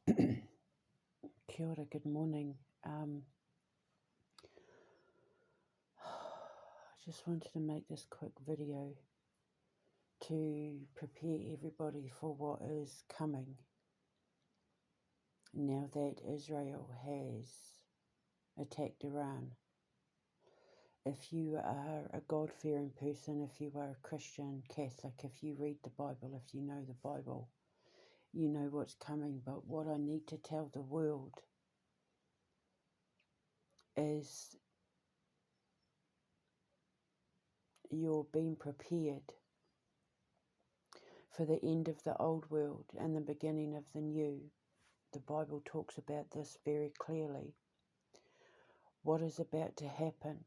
Kia ora, good morning. I just wanted to make this quick video to prepare everybody for what is coming now that Israel has attacked Iran. If you are a God-fearing person, if you are a Christian, Catholic, if you read the Bible, if you know the Bible, you know what's coming. But what I need to tell the world is you're being prepared for the end of the old world and the beginning of the new. The Bible talks about this very clearly. What is about to happen?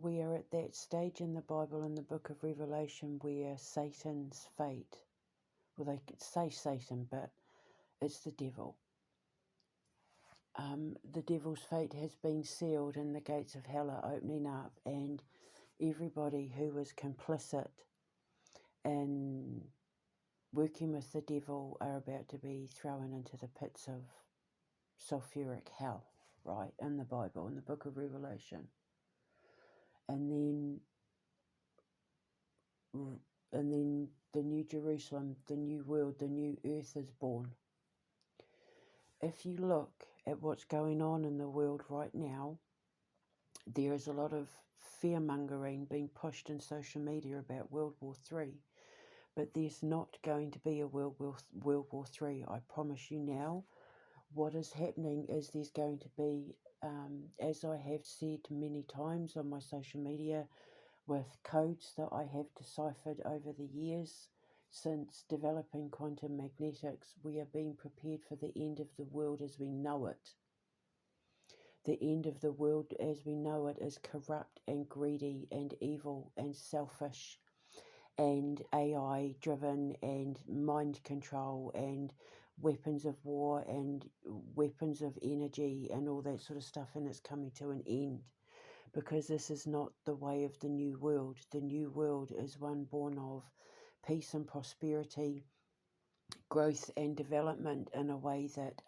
We are at that stage in the Bible, in the book of Revelation, where Satan's fate, well, they could say Satan, but it's the devil. The devil's fate has been sealed and the gates of hell are opening up, and everybody who was complicit in working with the devil are about to be thrown into the pits of sulfuric hell, right, in the Bible, in the book of Revelation. And then the new Jerusalem, the new world, the new earth is born. If you look at what's going on in the world right now, there is a lot of fear-mongering being pushed in social media about World War III. But there's not going to be a World War III, I promise you now. What is happening is there's going to be, as I have said many times on my social media, with codes that I have deciphered over the years since developing quantum magnetics, we are being prepared for the end of the world as we know it. The end of the world as we know it is corrupt and greedy and evil and selfish and AI driven and mind control and weapons of war and weapons of energy and all that sort of stuff, and it's coming to an end, because this is not the way of the new world. The new world is one born of peace and prosperity, growth and development in a way that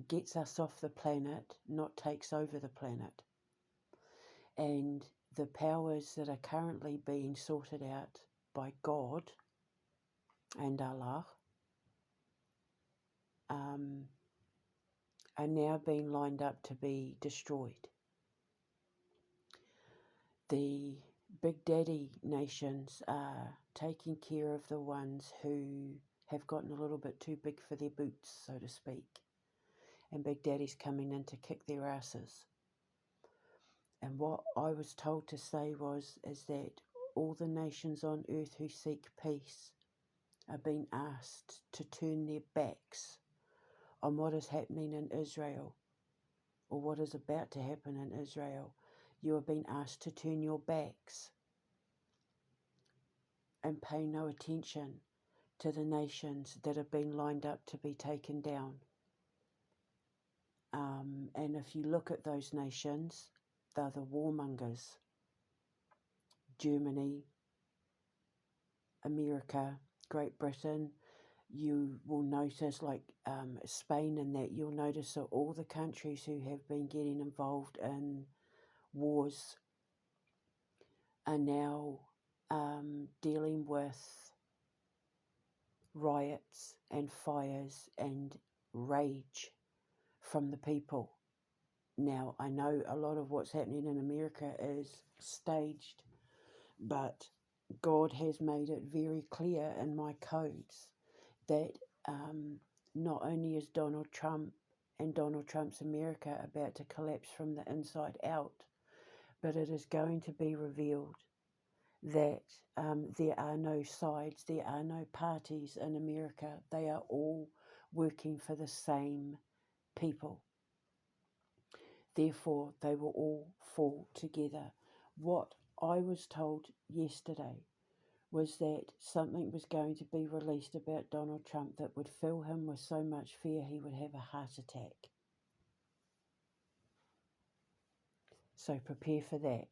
gets us off the planet, not takes over the planet. And the powers that are currently being sorted out by God and Allah are now being lined up to be destroyed. The Big Daddy nations are taking care of the ones who have gotten a little bit too big for their boots, so to speak. And Big Daddy's coming in to kick their asses. And what I was told to say is that all the nations on earth who seek peace are being asked to turn their backs on what is happening in Israel, or what is about to happen in Israel. You are being asked to turn your backs and pay no attention to the nations that have been lined up to be taken down. And if you look at those nations, they're the warmongers. Germany, America, Great Britain. You will notice, like Spain and that, you'll notice that all the countries who have been getting involved in wars are now dealing with riots and fires and rage from the people. Now, I know a lot of what's happening in America is staged, but God has made it very clear in my codes that not only is Donald Trump and Donald Trump's America about to collapse from the inside out, but it is going to be revealed that there are no sides, there are no parties in America. They are all working for the same people. Therefore, they will all fall together. What I was told yesterday was that something was going to be released about Donald Trump that would fill him with so much fear he would have a heart attack. So prepare for that.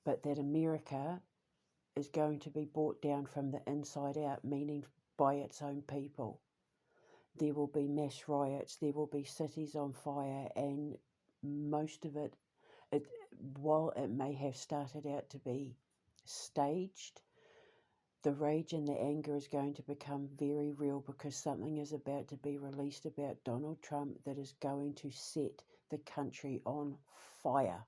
But that America is going to be brought down from the inside out, meaning by its own people. There will be mass riots, there will be cities on fire, and most of it, while it may have started out to be staged, the rage and the anger is going to become very real because something is about to be released about Donald Trump that is going to set the country on fire.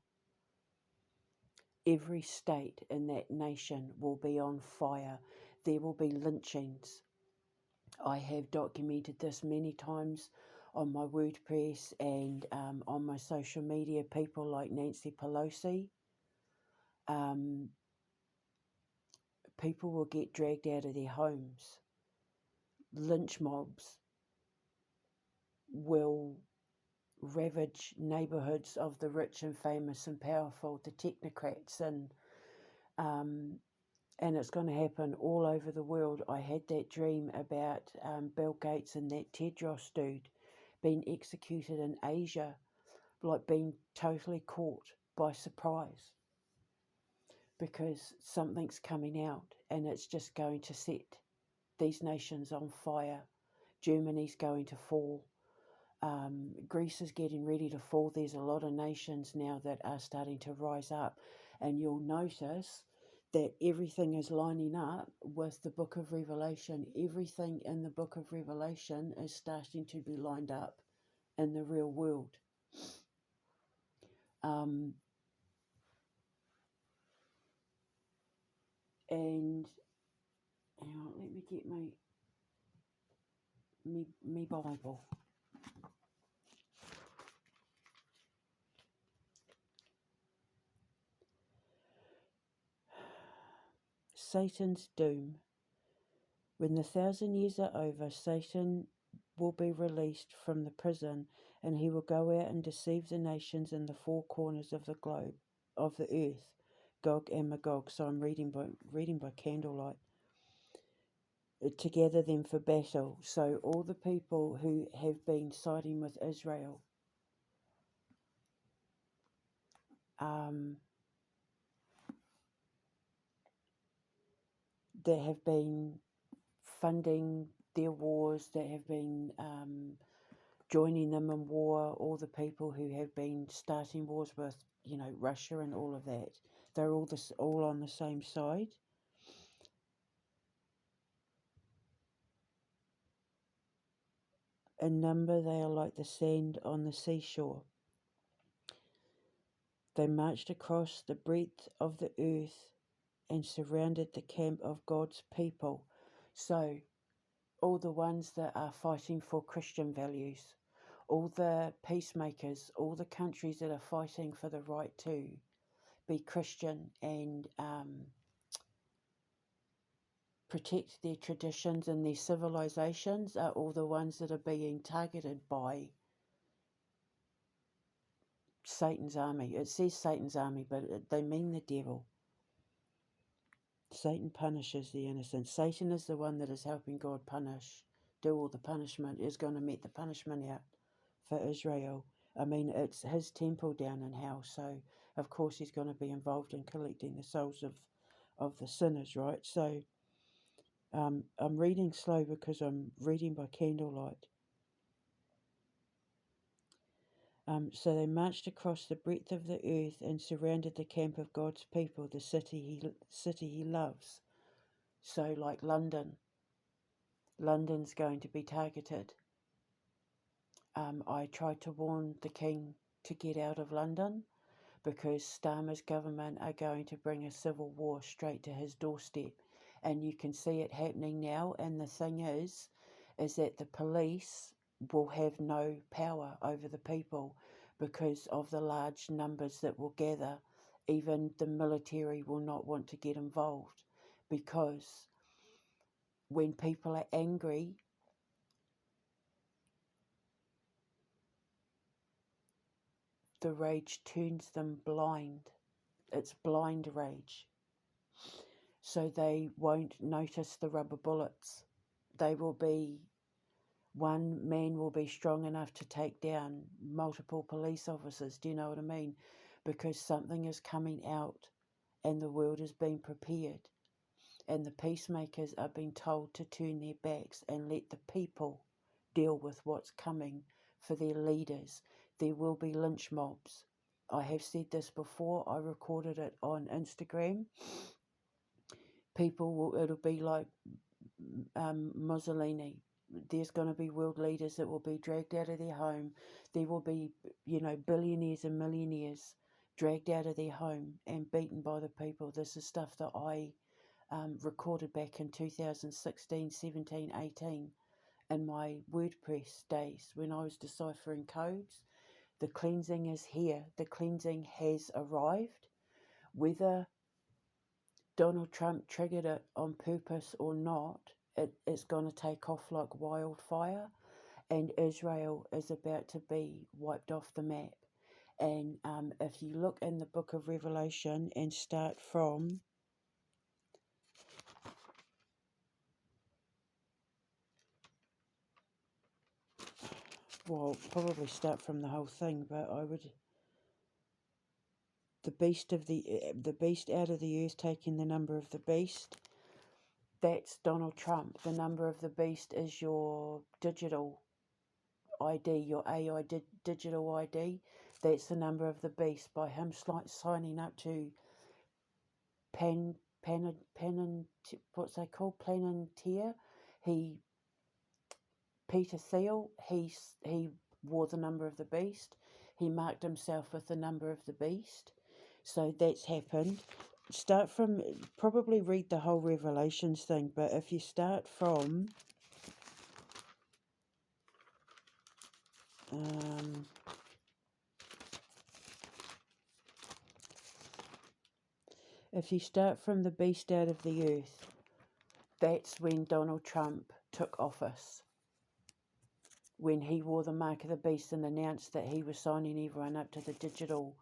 Every state in that nation will be on fire. There will be lynchings. I have documented this many times on my WordPress and on my social media. People like Nancy Pelosi, people will get dragged out of their homes. Lynch mobs will ravage neighbourhoods of the rich and famous and powerful, the technocrats, and it's going to happen all over the world. I had that dream about Bill Gates and that Tedros dude being executed in Asia, like being totally caught by surprise, because something's coming out and it's just going to set these nations on fire. Germany's going to fall. Greece is getting ready to fall. There's a lot of nations now that are starting to rise up, and you'll notice that everything is lining up with the book of Revelation. Everything in the book of Revelation is starting to be lined up in the real world. And hang on, let me get me Bible. Satan's doom. When the 1,000 years are over, Satan will be released from the prison, and he will go out and deceive the nations in the four corners of the globe, of the earth, Gog and Magog. So I'm reading by candlelight. To gather them for battle. So all the people who have been siding with Israel, that have been funding their wars, that have been joining them in war, all the people who have been starting wars with, Russia and all of that, they're all on the same side. In number, they are like the sand on the seashore. They marched across the breadth of the earth and surrounded the camp of God's people. So, all the ones that are fighting for Christian values, all the peacemakers, all the countries that are fighting for the right to be Christian and protect their traditions and their civilizations, are all the ones that are being targeted by Satan's army. It says Satan's army, but they mean the devil. Satan punishes the innocent. Satan is the one that is helping God do all the punishment, is going to mete the punishment out for Israel. I mean, it's his temple down in hell, so of course he's going to be involved in collecting the souls of the sinners, right? So I'm reading slow because I'm reading by candlelight. So they marched across the breadth of the earth and surrounded the camp of God's people, the city he loves. So like London's going to be targeted. I tried to warn the king to get out of London because Starmer's government are going to bring a civil war straight to his doorstep. And you can see it happening now. And the thing is that the police will have no power over the people because of the large numbers that will gather. Even the military will not want to get involved, because when people are angry, the rage turns them blind. It's blind rage. So they won't notice the rubber bullets. One man will be strong enough to take down multiple police officers. Do you know what I mean? Because something is coming out and the world is being prepared. and the peacemakers are being told to turn their backs and let the people deal with what's coming for their leaders. There will be lynch mobs. I have said this before. I recorded it on Instagram. It'll be like Mussolini. There's going to be world leaders that will be dragged out of their home. There will be, billionaires and millionaires dragged out of their home and beaten by the people. This is stuff that I recorded back in 2016, 17, 18 in my WordPress days when I was deciphering codes. The cleansing is here. The cleansing has arrived. Whether Donald Trump triggered it on purpose or not, it's going to take off like wildfire, and Israel is about to be wiped off the map. And if you look in the book of Revelation and start from probably start from the whole thing, but I would. The beast out of the earth, taking the number of the beast. That's Donald Trump. The number of the beast is your digital ID, your AI digital ID. That's the number of the beast. By him signing up to what's they called, Palantir, Peter Thiel, he wore the number of the beast. He marked himself with the number of the beast. So that's happened. Probably read the whole Revelations thing, but if you start from the beast out of the earth, that's when Donald Trump took office. When he wore the mark of the beast and announced that he was signing everyone up to the digital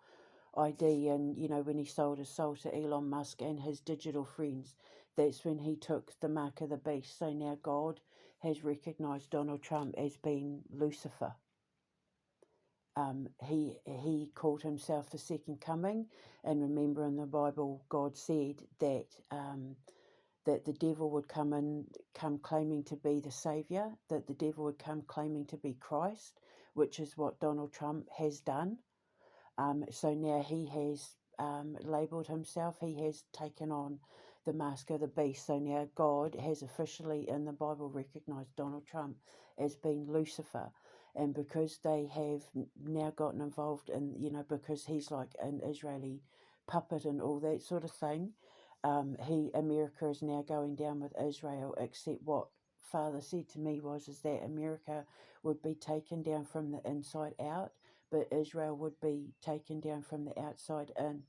ID, and when he sold his soul to Elon Musk and his digital friends, that's when he took the mark of the beast. So now God has recognized Donald Trump as being Lucifer. He called himself the second coming, and remember in the Bible God said that that the devil would come claiming to be the Saviour, that the devil would come claiming to be Christ, which is what Donald Trump has done. So now he has labelled himself, he has taken on the mask of the beast. So now God has officially in the Bible recognised Donald Trump as being Lucifer. And because they have now gotten involved in, because he's like an Israeli puppet and all that sort of thing, America is now going down with Israel, except what Father said to me is that America would be taken down from the inside out, but Israel would be taken down from the outside in.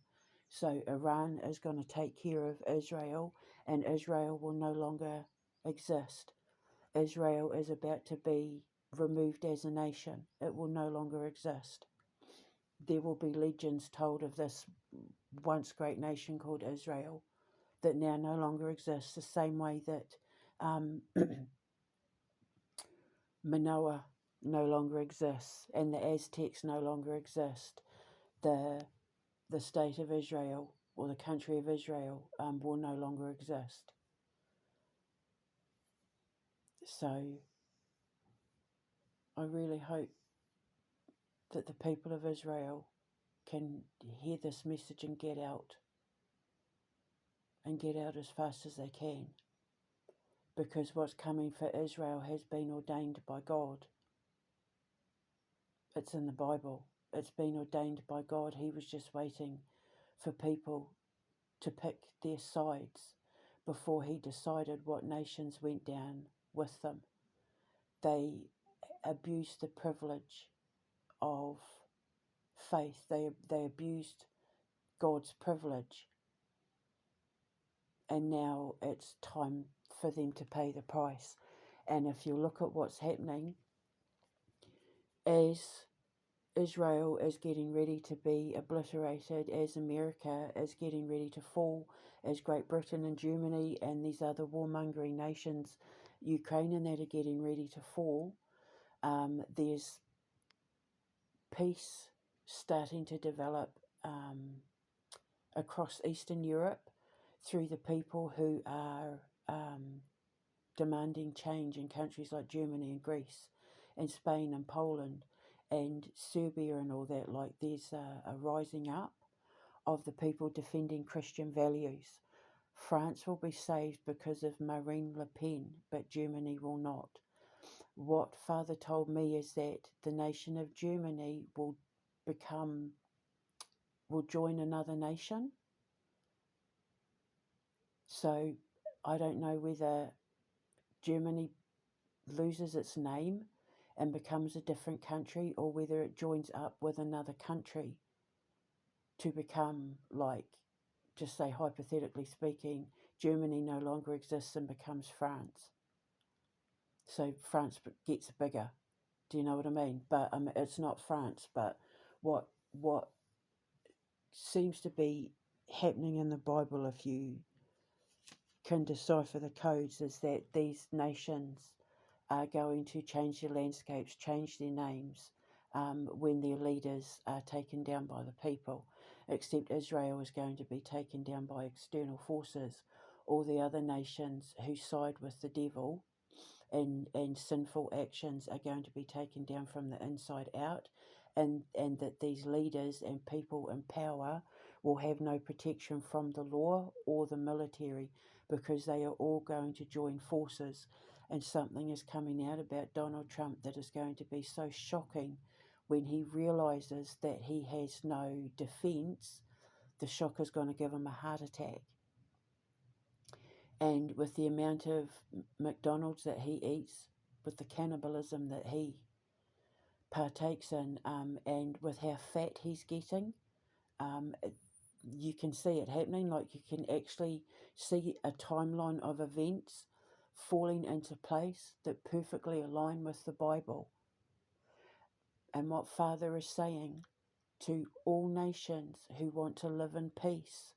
So Iran is going to take care of Israel, and Israel will no longer exist. Israel is about to be removed as a nation. It will no longer exist. There will be legends told of this once great nation called Israel that now no longer exists, the same way that Manoah no longer exists and the Aztecs no longer exist. The state of Israel, or the country of Israel, will no longer exist. So I really hope that the people of Israel can hear this message and get out as fast as they can, because what's coming for Israel has been ordained by God. It's in the Bible. It's been ordained by God. He was just waiting for people to pick their sides before he decided what nations went down with them. They abused the privilege of faith. They abused God's privilege. And now it's time for them to pay the price. And if you look at what's happening, as Israel is getting ready to be obliterated, as America is getting ready to fall, as Great Britain and Germany and these other warmongering nations, Ukraine and that, are getting ready to fall, there's peace starting to develop across Eastern Europe. through the people who are demanding change in countries like Germany and Greece and Spain and Poland and Serbia and all that. Like there's a rising up of the people defending Christian values. France will be saved because of Marine Le Pen, but Germany will not. What Father told me is that the nation of Germany will join another nation. So I don't know whether Germany loses its name and becomes a different country, or whether it joins up with another country to become, like, just say hypothetically speaking, Germany no longer exists and becomes France. So France gets bigger. Do you know what I mean? But it's not France. But what seems to be happening in the Bible, if you can decipher the codes, is that these nations are going to change their landscapes, change their names, when their leaders are taken down by the people. Except Israel is going to be taken down by external forces. All the other nations who side with the devil and sinful actions are going to be taken down from the inside out, and that these leaders and people in power will have no protection from the law or the military, because they are all going to join forces. And something is coming out about Donald Trump that is going to be so shocking when he realises that he has no defence. The shock is going to give him a heart attack. And with the amount of McDonald's that he eats, with the cannibalism that he partakes in, and with how fat he's getting, you can see it happening. Like, you can actually see a timeline of events falling into place that perfectly align with the Bible. And what Father is saying to all nations who want to live in peace,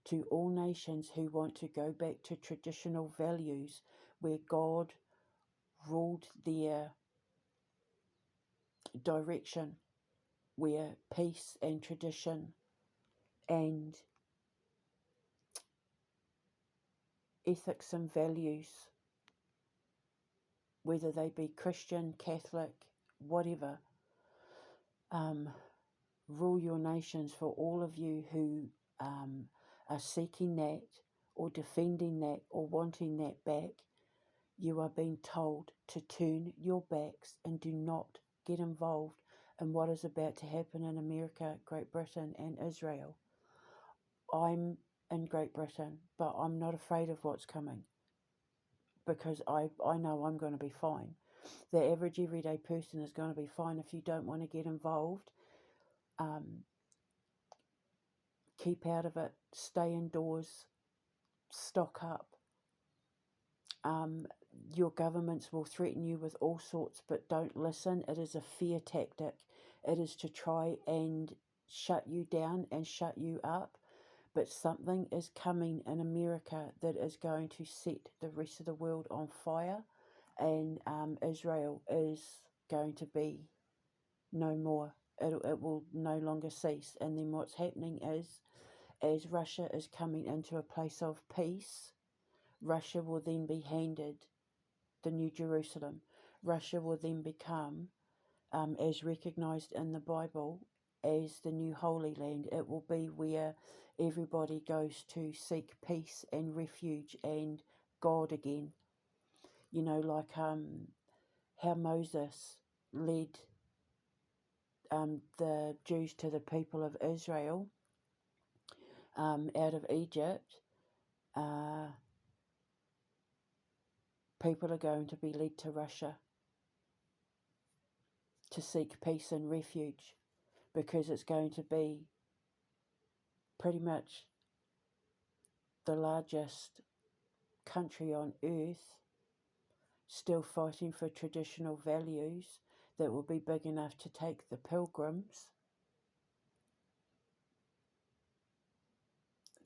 to all nations who want to go back to traditional values where God ruled their direction, where peace and tradition and ethics and values, whether they be Christian, Catholic, whatever, rule your nations. For all of you who are seeking that or defending that or wanting that back, you are being told to turn your backs and do not get involved in what is about to happen in America, Great Britain and Israel. I'm in Great Britain, but I'm not afraid of what's coming, because I know I'm going to be fine. The average everyday person is going to be fine. If you don't want to get involved, keep out of it, stay indoors, stock up. Your governments will threaten you with all sorts, but don't listen. It is a fear tactic. It is to try and shut you down and shut you up. But something is coming in America that is going to set the rest of the world on fire, and Israel is going to be no more. It will no longer cease. And then what's happening is, as Russia is coming into a place of peace, Russia will then be handed the New Jerusalem. Russia will then become, as recognised in the Bible, as the new Holy Land. It will be where everybody goes to seek peace and refuge and God again. You know, like how Moses led the Jews to the people of Israel out of Egypt. People are going to be led to Russia to seek peace and refuge, because it's going to be pretty much the largest country on earth still fighting for traditional values that will be big enough to take the pilgrims,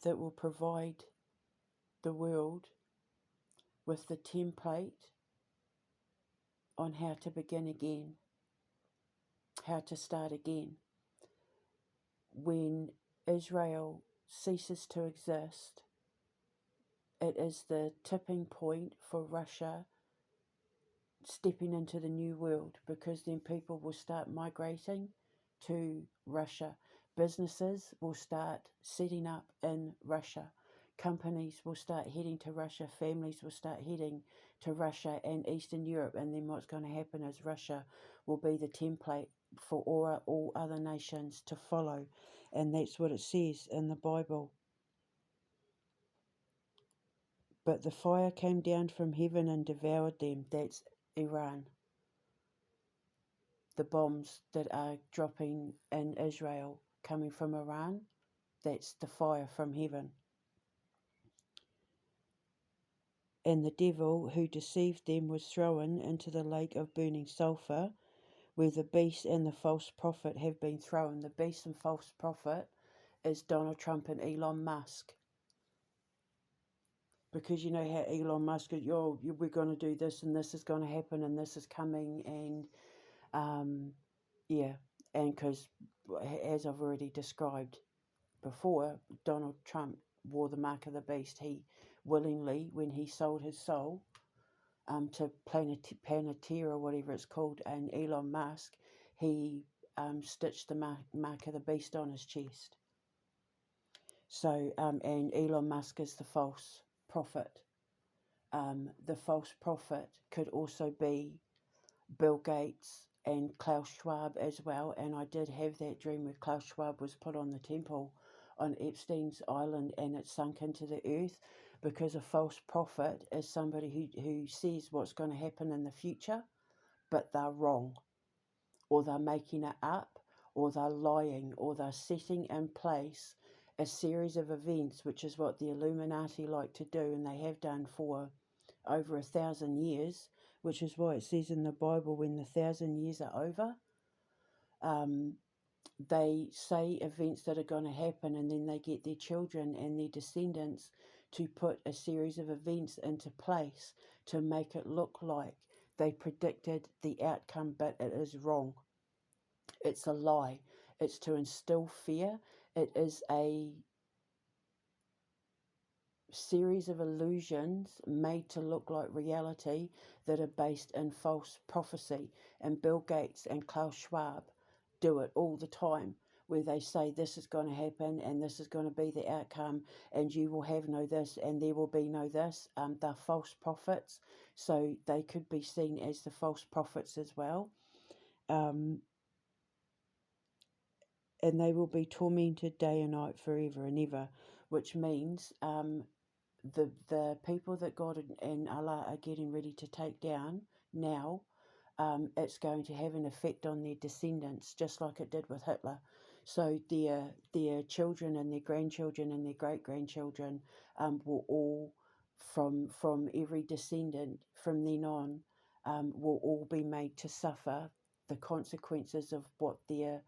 that will provide the world with the template on how to begin again, how to start again. When Israel ceases to exist, It is the tipping point for Russia stepping into the new world, because then people will start migrating to Russia. Businesses will start setting up in Russia. Companies will start heading to Russia. Families will start heading to Russia and Eastern Europe. And then what's going to happen is Russia will be the template for all other nations to follow. And that's what it says in the Bible. But the fire came down from heaven and devoured them. That's Iran. The bombs that are dropping in Israel coming from Iran, that's the fire from heaven. And the devil who deceived them was thrown into the lake of burning sulphur, where the beast and the false prophet have been thrown. The beast and false prophet is Donald Trump and Elon Musk. Because you know how Elon Musk is, we're going to do this and this is going to happen and this is coming, and yeah, and because, as I've already described before, Donald Trump wore the mark of the beast. He willingly, when he sold his soul to Planetera, whatever it's called, and Elon Musk, he stitched the mark of the beast on his chest. So, and Elon Musk is the false prophet. The false prophet could also be Bill Gates and Klaus Schwab as well. And I did have that dream where Klaus Schwab was put on the temple on Epstein's Island and it sunk into the earth, because a false prophet is somebody who says what's going to happen in the future, but they're wrong, or they're making it up, or they're lying, or they're setting in place a series of events, which is what the Illuminati like to do, and they have done for over 1,000 years, which is why it says in the Bible, when the 1,000 years are over, they say events that are going to happen, and then they get their children and their descendants to put a series of events into place to make it look like they predicted the outcome, but it is wrong. It's a lie. It's to instill fear. It is a series of illusions made to look like reality that are based in false prophecy. And Bill Gates and Klaus Schwab do it all the time, where they say this is going to happen and this is going to be the outcome, and you will have no this and there will be no this. They're false prophets, so they could be seen as the false prophets as well. And they will be tormented day and night forever and ever, which means the people that God and Allah are getting ready to take down now, it's going to have an effect on their descendants, just like it did with Hitler. So their children and their grandchildren and their great-grandchildren will all, from every descendant from then on, will all be made to suffer the consequences of what their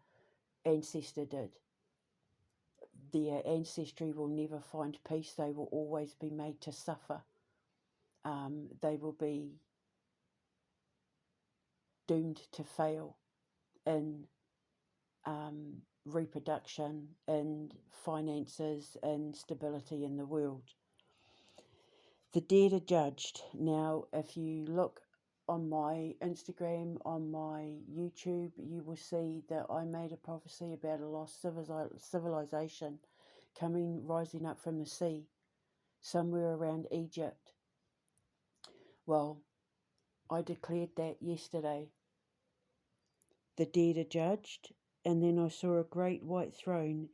ancestor did. Their ancestry will never find peace. They will always be made to suffer. They will be doomed to fail in reproduction, in finances, in stability in the world. The dead are judged. Now, if you look on my Instagram, on my YouTube, you will see that I made a prophecy about a lost civilization rising up from the sea, somewhere around Egypt. Well, I declared that yesterday. The dead are judged, and then I saw a great white throne,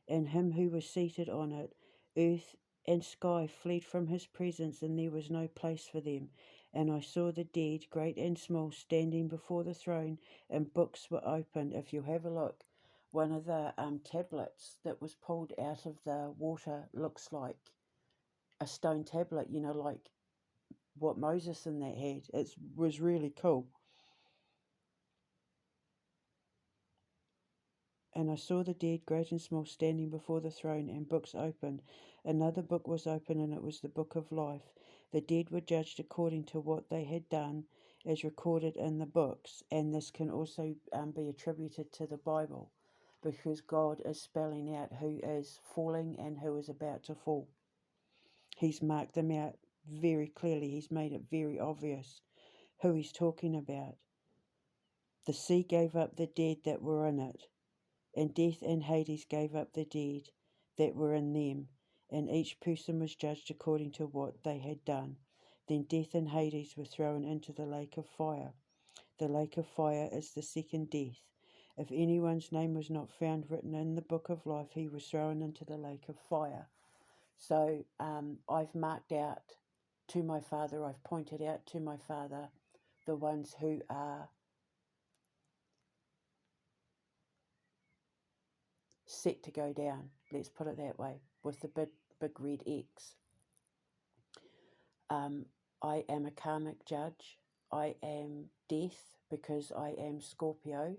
and him who was seated on it. Earth and sky fled from his presence, and there was no place for them. And I saw the dead, great and small, standing before the throne, and books were opened. If you have a look, one of the tablets that was pulled out of the water looks like a stone tablet, like what Moses and that had. It was really cool. And I saw the dead, great and small, standing before the throne, and books opened. Another book was opened, and it was the book of life. The dead were judged according to what they had done, as recorded in the books. And this can also be attributed to the Bible, because God is spelling out who is falling and who is about to fall. He's marked them out very clearly. He's made it very obvious who he's talking about. The sea gave up the dead that were in it, and death and Hades gave up the dead that were in them, and each person was judged according to what they had done. Then death and Hades were thrown into the lake of fire. The lake of fire is the second death. If anyone's name was not found written in the book of life, he was thrown into the lake of fire. So I've marked out to my Father, I've pointed out to my Father the ones who are set to go down, let's put it that way, with the big red X. I am a karmic judge. I am death because I am Scorpio.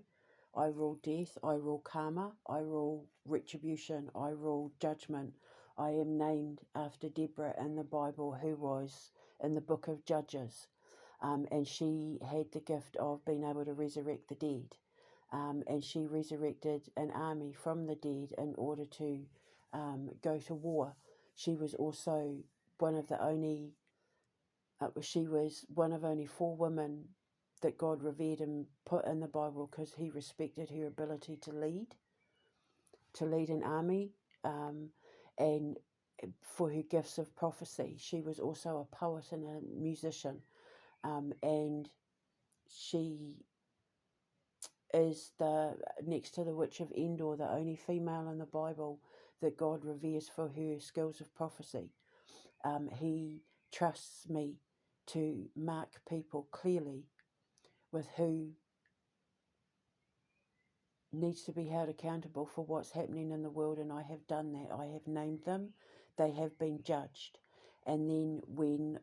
I rule death, I rule karma, I rule retribution, I rule judgment. I am named after Deborah in the Bible, who was in the book of Judges. And she had the gift of being able to resurrect the dead. And she resurrected an army from the dead in order to go to war. She was also one of the only, she was one of only 4 women that God revered and put in the Bible because he respected her ability to lead an army, and for her gifts of prophecy. She was also a poet and a musician, and she is the next to the witch of Endor, the only female in the Bible that God reveres for her skills of prophecy. He trusts me to mark people clearly with who needs to be held accountable for what's happening in the world, and I have done that. I have named them. They have been judged. And then when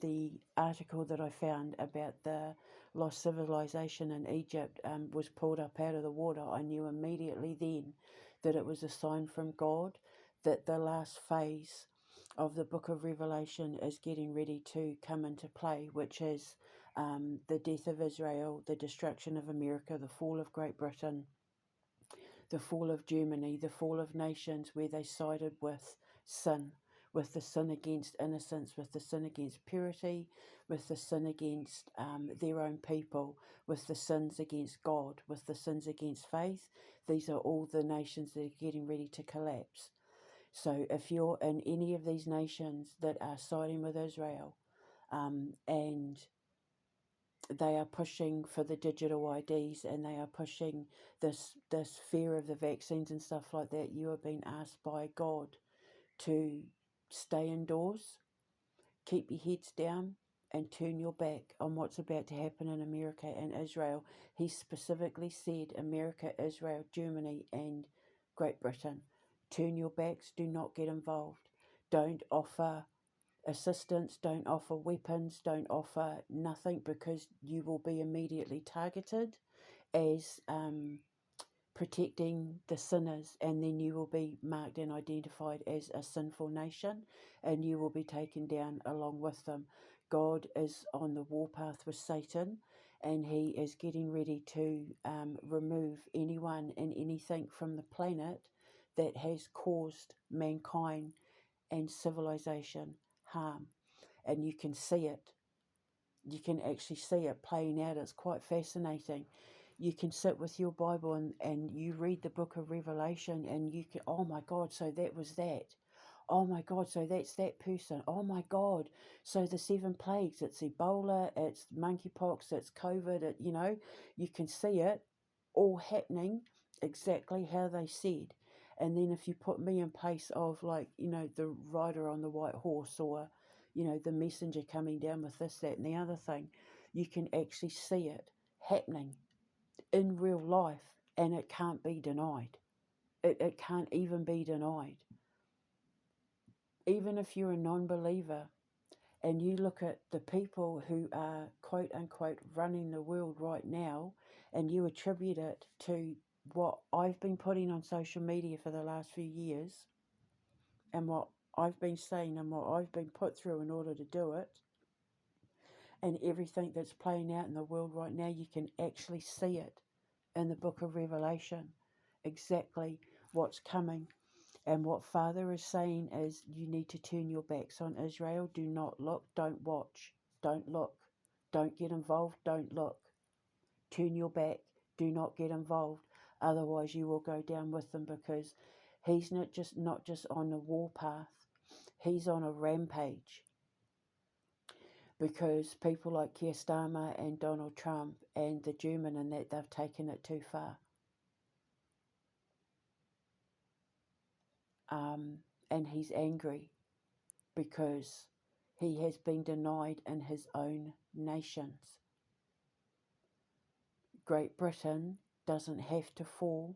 the article that I found about the lost civilization in Egypt was pulled up out of the water, I knew immediately then that it was a sign from God that the last phase of the book of Revelation is getting ready to come into play, which is the death of Israel, the destruction of America, the fall of Great Britain, the fall of Germany, the fall of nations where they sided with sin, with the sin against innocence, with the sin against purity, with the sin against their own people, with the sins against God, with the sins against faith. These are all the nations that are getting ready to collapse. So if you're in any of these nations that are siding with Israel, and they are pushing for the digital IDs, and they are pushing this fear of the vaccines and stuff like that, you are being asked by God to stay indoors, keep your heads down, and turn your back on what's about to happen in America and Israel. He specifically said America, Israel, Germany, and Great Britain. Turn your backs, do not get involved. Don't offer assistance, don't offer weapons, don't offer nothing, because you will be immediately targeted as protecting the sinners, and then you will be marked and identified as a sinful nation, and you will be taken down along with them. God is on the warpath with Satan, and he is getting ready to remove anyone and anything from the planet that has caused mankind and civilization harm. And you can see it. You can actually see it playing out. It's quite fascinating. You can sit with your Bible and you read the book of Revelation, and you can, oh my God, so that was that. Oh my God, so that's that person. Oh my God, so the 7 plagues, it's Ebola, it's monkeypox, it's COVID, you can see it all happening exactly how they said. And then if you put me in place of, like, the rider on the white horse, or, the messenger coming down with this, that, and the other thing, you can actually see it happening in real life, and it can't be denied. It can't even be denied. Even if you're a non-believer and you look at the people who are quote unquote running the world right now, and you attribute it to what I've been putting on social media for the last few years, and what I've been saying, and what I've been put through in order to do it, and everything that's playing out in the world right now, you can actually see it in the book of Revelation, exactly what's coming. And what Father is saying is, you need to turn your backs on Israel. Do not look, don't watch, don't look, don't get involved, don't look. Turn your back, do not get involved. Otherwise you will go down with them, because he's not just on a warpath, he's on a rampage. Because people like Keir Starmer and Donald Trump and the German and that, they've taken it too far. And he's angry because he has been denied in his own nations. Great Britain doesn't have to fall.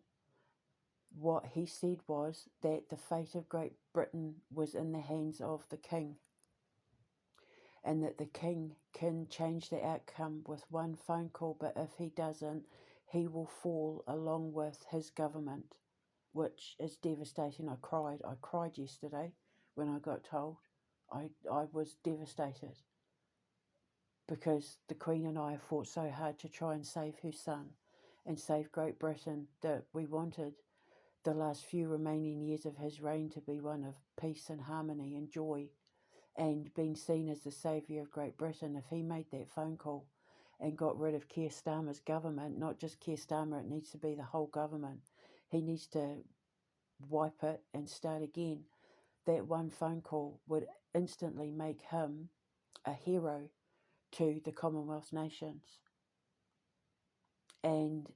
What he said was that the fate of Great Britain was in the hands of the king, and that the king can change the outcome with one phone call, but if he doesn't, he will fall along with his government, which is devastating. I cried yesterday when I got told. I was devastated, because the Queen and I have fought so hard to try and save her son and save Great Britain, that we wanted the last few remaining years of his reign to be one of peace and harmony and joy, and being seen as the saviour of Great Britain. If he made that phone call and got rid of Keir Starmer's government, not just Keir Starmer, it needs to be the whole government. He needs to wipe it and start again. That one phone call would instantly make him a hero to the Commonwealth nations. And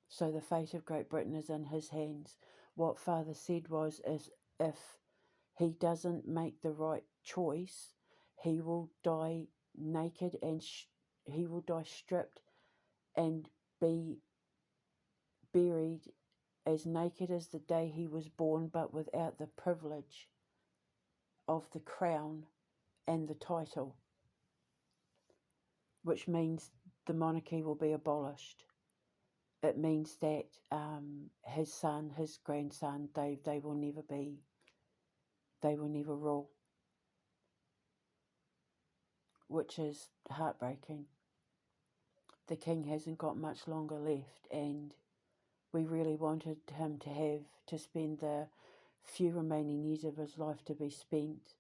so the fate of Great Britain is in his hands. What Father said was, is if he doesn't make the right choice, he will die naked, and he will die stripped and be buried as naked as the day he was born, but without the privilege of the crown and the title, which means the monarchy will be abolished. It means that his son, his grandson, they will never rule, which is heartbreaking. The king hasn't got much longer left, and we really wanted him to spend the few remaining years of his life to be spent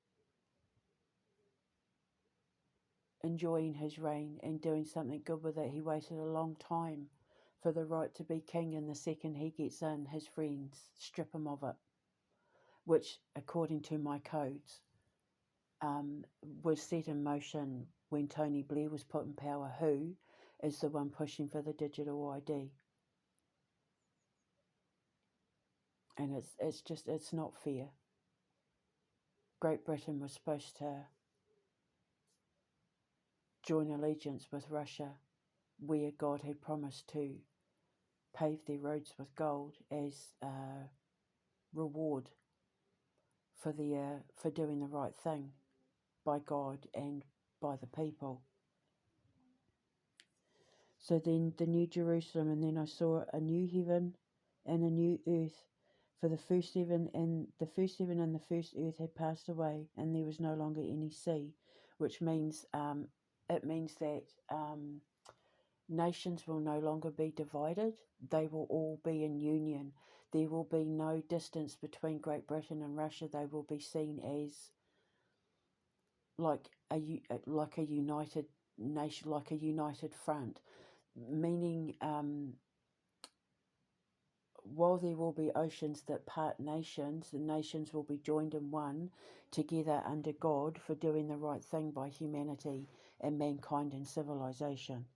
enjoying his reign and doing something good with it. He waited a long time for the right to be king, and the second he gets in, his friends strip him of it, which, according to my codes, was set in motion when Tony Blair was put in power, who is the one pushing for the digital ID. And it's not fair. Great Britain was supposed to join allegiance with Russia, where God had promised to pave their roads with gold as a reward for doing the right thing by God and by the people. So then the New Jerusalem, and then I saw a new heaven and a new earth, for the first heaven and the first earth had passed away, and there was no longer any sea, which means it means that nations will no longer be divided. They will all be in union. There will be no distance between Great Britain and Russia. They will be seen as like a united nation, like a united front. Meaning, while there will be oceans that part nations, the nations will be joined in one together under God for doing the right thing by humanity and mankind and civilization.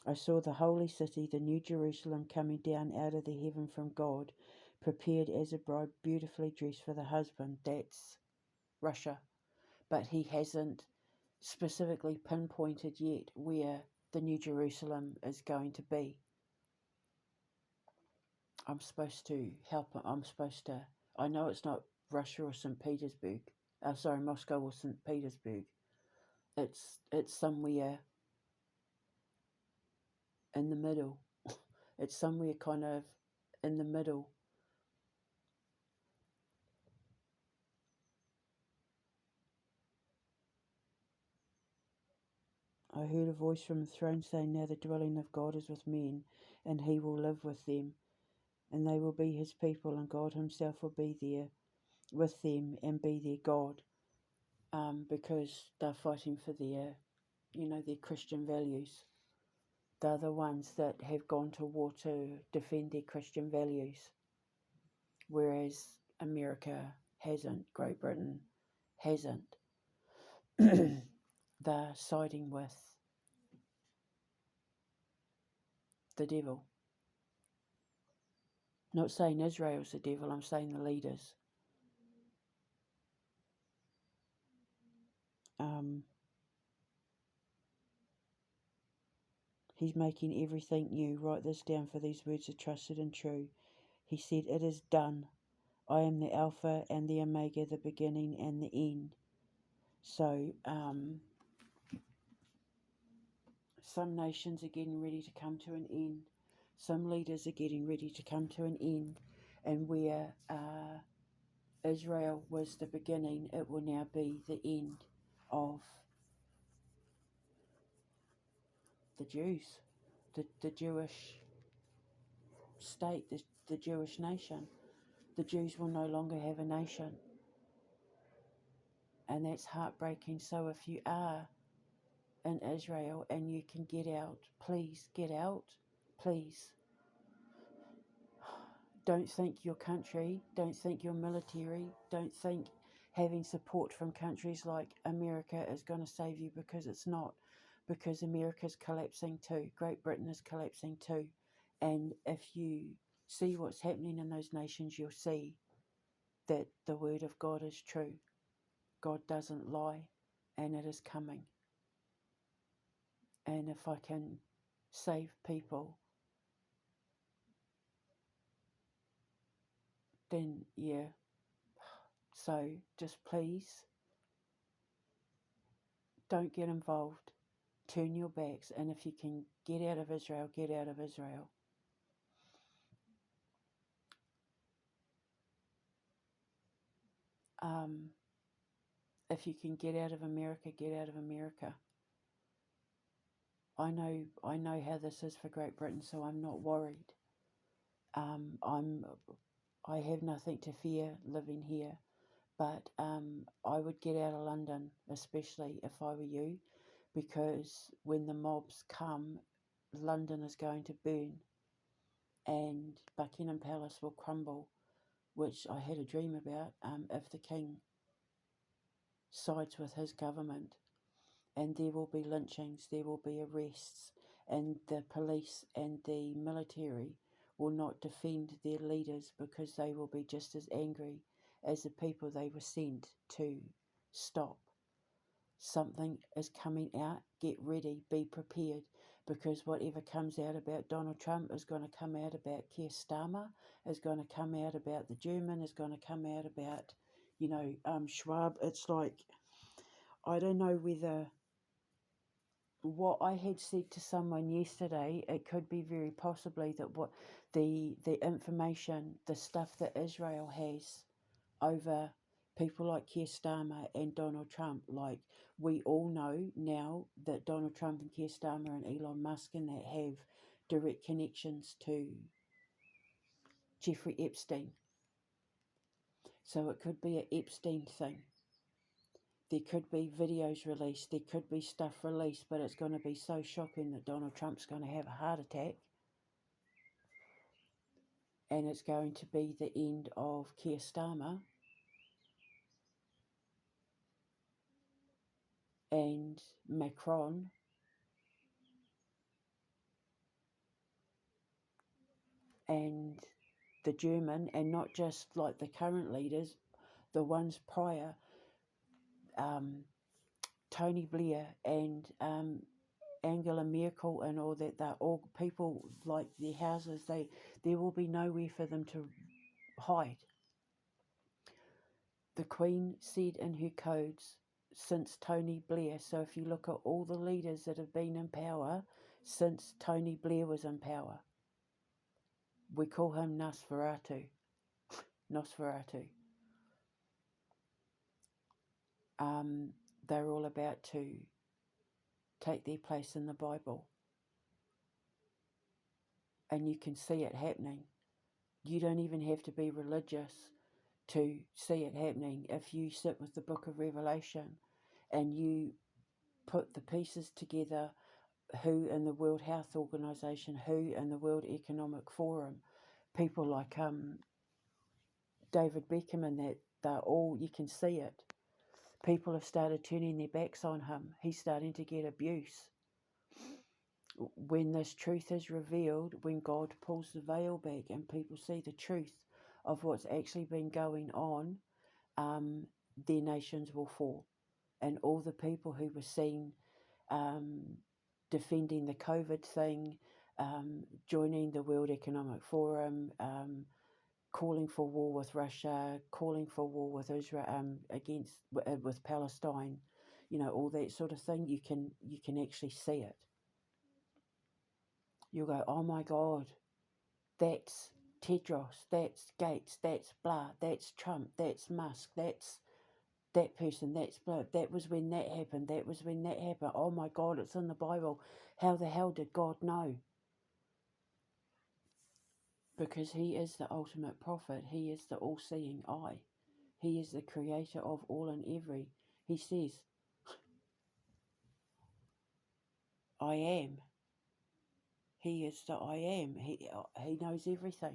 I saw the holy city, the New Jerusalem, coming down out of the heaven from God, prepared as a bride beautifully dressed for the husband. That's Russia. But he hasn't specifically pinpointed yet where the New Jerusalem is going to be. I'm supposed to help him. I know it's not Russia or St. Petersburg. Moscow or St. Petersburg. It's somewhere in the middle. It's somewhere kind of in the middle. I heard a voice from the throne saying, "Now the dwelling of God is with men, and he will live with them. and they will be his people, and God himself will be there with them and be their God, because they're fighting for their, their Christian values. They're the ones that have gone to war to defend their Christian values, whereas America hasn't, Great Britain hasn't. They're siding with the devil. Not saying Israel's the devil, I'm saying the leaders. He's making everything new. Write this down, for these words are trusted and true. He said, "It is done. I am the Alpha and the Omega, the beginning and the end." So, some nations are getting ready to come to an end. Some leaders are getting ready to come to an end. And where Israel was the beginning, it will now be the end of the Jews, the Jewish state, the Jewish nation. The Jews will no longer have a nation. And that's heartbreaking. So if you are in Israel and you can get out, please get out. Please. Don't think your country, don't think your military, don't think having support from countries like America is going to save you, because it's not. Because America's collapsing too. Great Britain is collapsing too. And if you see what's happening in those nations, you'll see that the word of God is true. God doesn't lie, and it is coming. And if I can save people, then yeah. So just please don't get involved. Turn your backs, and if you can get out of Israel, get out of Israel. If you can get out of America, get out of America. I know how this is for Great Britain, so I'm not worried. I have nothing to fear living here, but I would get out of London, especially if I were you, because when the mobs come, London is going to burn, and Buckingham Palace will crumble, which I had a dream about, if the king sides with his government. And there will be lynchings, there will be arrests, and the police and the military will not defend their leaders, because they will be just as angry as the people they were sent to stop. Something is coming out. Get ready, be prepared, because whatever comes out about Donald Trump is going to come out about Keir Starmer, is going to come out about the German, is going to come out about, Schwab. It's like, I don't know whether what I had said to someone yesterday, it could be very possibly that what the information, the stuff that Israel has over people like Keir Starmer and Donald Trump, like, we all know now that Donald Trump and Keir Starmer and Elon Musk and that have direct connections to Jeffrey Epstein. So it could be an Epstein thing. There could be videos released, there could be stuff released, but it's going to be so shocking that Donald Trump's going to have a heart attack, and it's going to be the end of Keir Starmer and Macron and the German, and not just like the current leaders, the ones prior, Tony Blair and Angela Merkel and all that. They're all people, like their houses, there will be nowhere for them to hide. The Queen said in her codes since Tony Blair, so if you look at all the leaders that have been in power since Tony Blair was in power, we call him Nosferatu. They're all about to take their place in the Bible. And you can see it happening. You don't even have to be religious to see it happening. If you sit with the book of Revelation and you put the pieces together, who in the World Health Organization, who in the World Economic Forum, people like David Beckham and that, they're all, you can see it. People have started turning their backs on him. He's starting to get abuse. When this truth is revealed, when God pulls the veil back and people see the truth of what's actually been going on, their nations will fall. And all the people who were seen defending the COVID thing, joining the World Economic Forum, calling for war with Russia, calling for war with Israel, with Palestine, all that sort of thing. You can actually see it. You'll go, oh my God, that's Tedros, that's Gates, that's blah, that's Trump, that's Musk, that's that person, that's blah. That was when that happened. That was when that happened. Oh my God, it's in the Bible. How the hell did God know? Because He is the ultimate prophet. He is the all-seeing eye. He is the creator of all and every. He says, I am. He is the I am. He knows everything.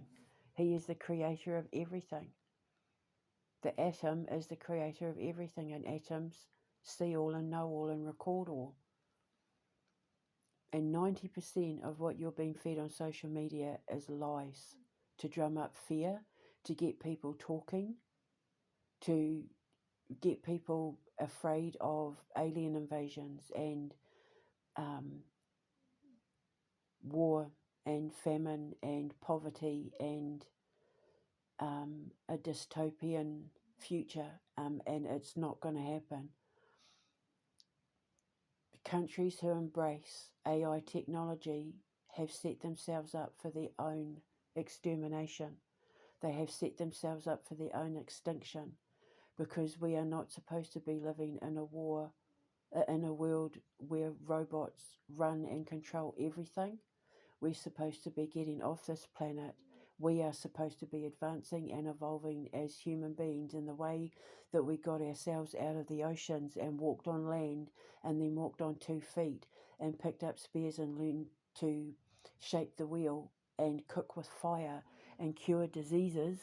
He is the creator of everything. The atom is the creator of everything, and atoms see all and know all and record all. And 90% of what you're being fed on social media is lies, to drum up fear, to get people talking, to get people afraid of alien invasions and war and famine and poverty and a dystopian future, and it's not going to happen. Countries who embrace AI technology have set themselves up for their own extermination. They have set themselves up for their own extinction, because we are not supposed to be living in a war, in a world where robots run and control everything. We're supposed to be getting off this planet. We are supposed to be advancing and evolving as human beings in the way that we got ourselves out of the oceans and walked on land and then walked on 2 feet and picked up spears and learned to shape the wheel and cook with fire and cure diseases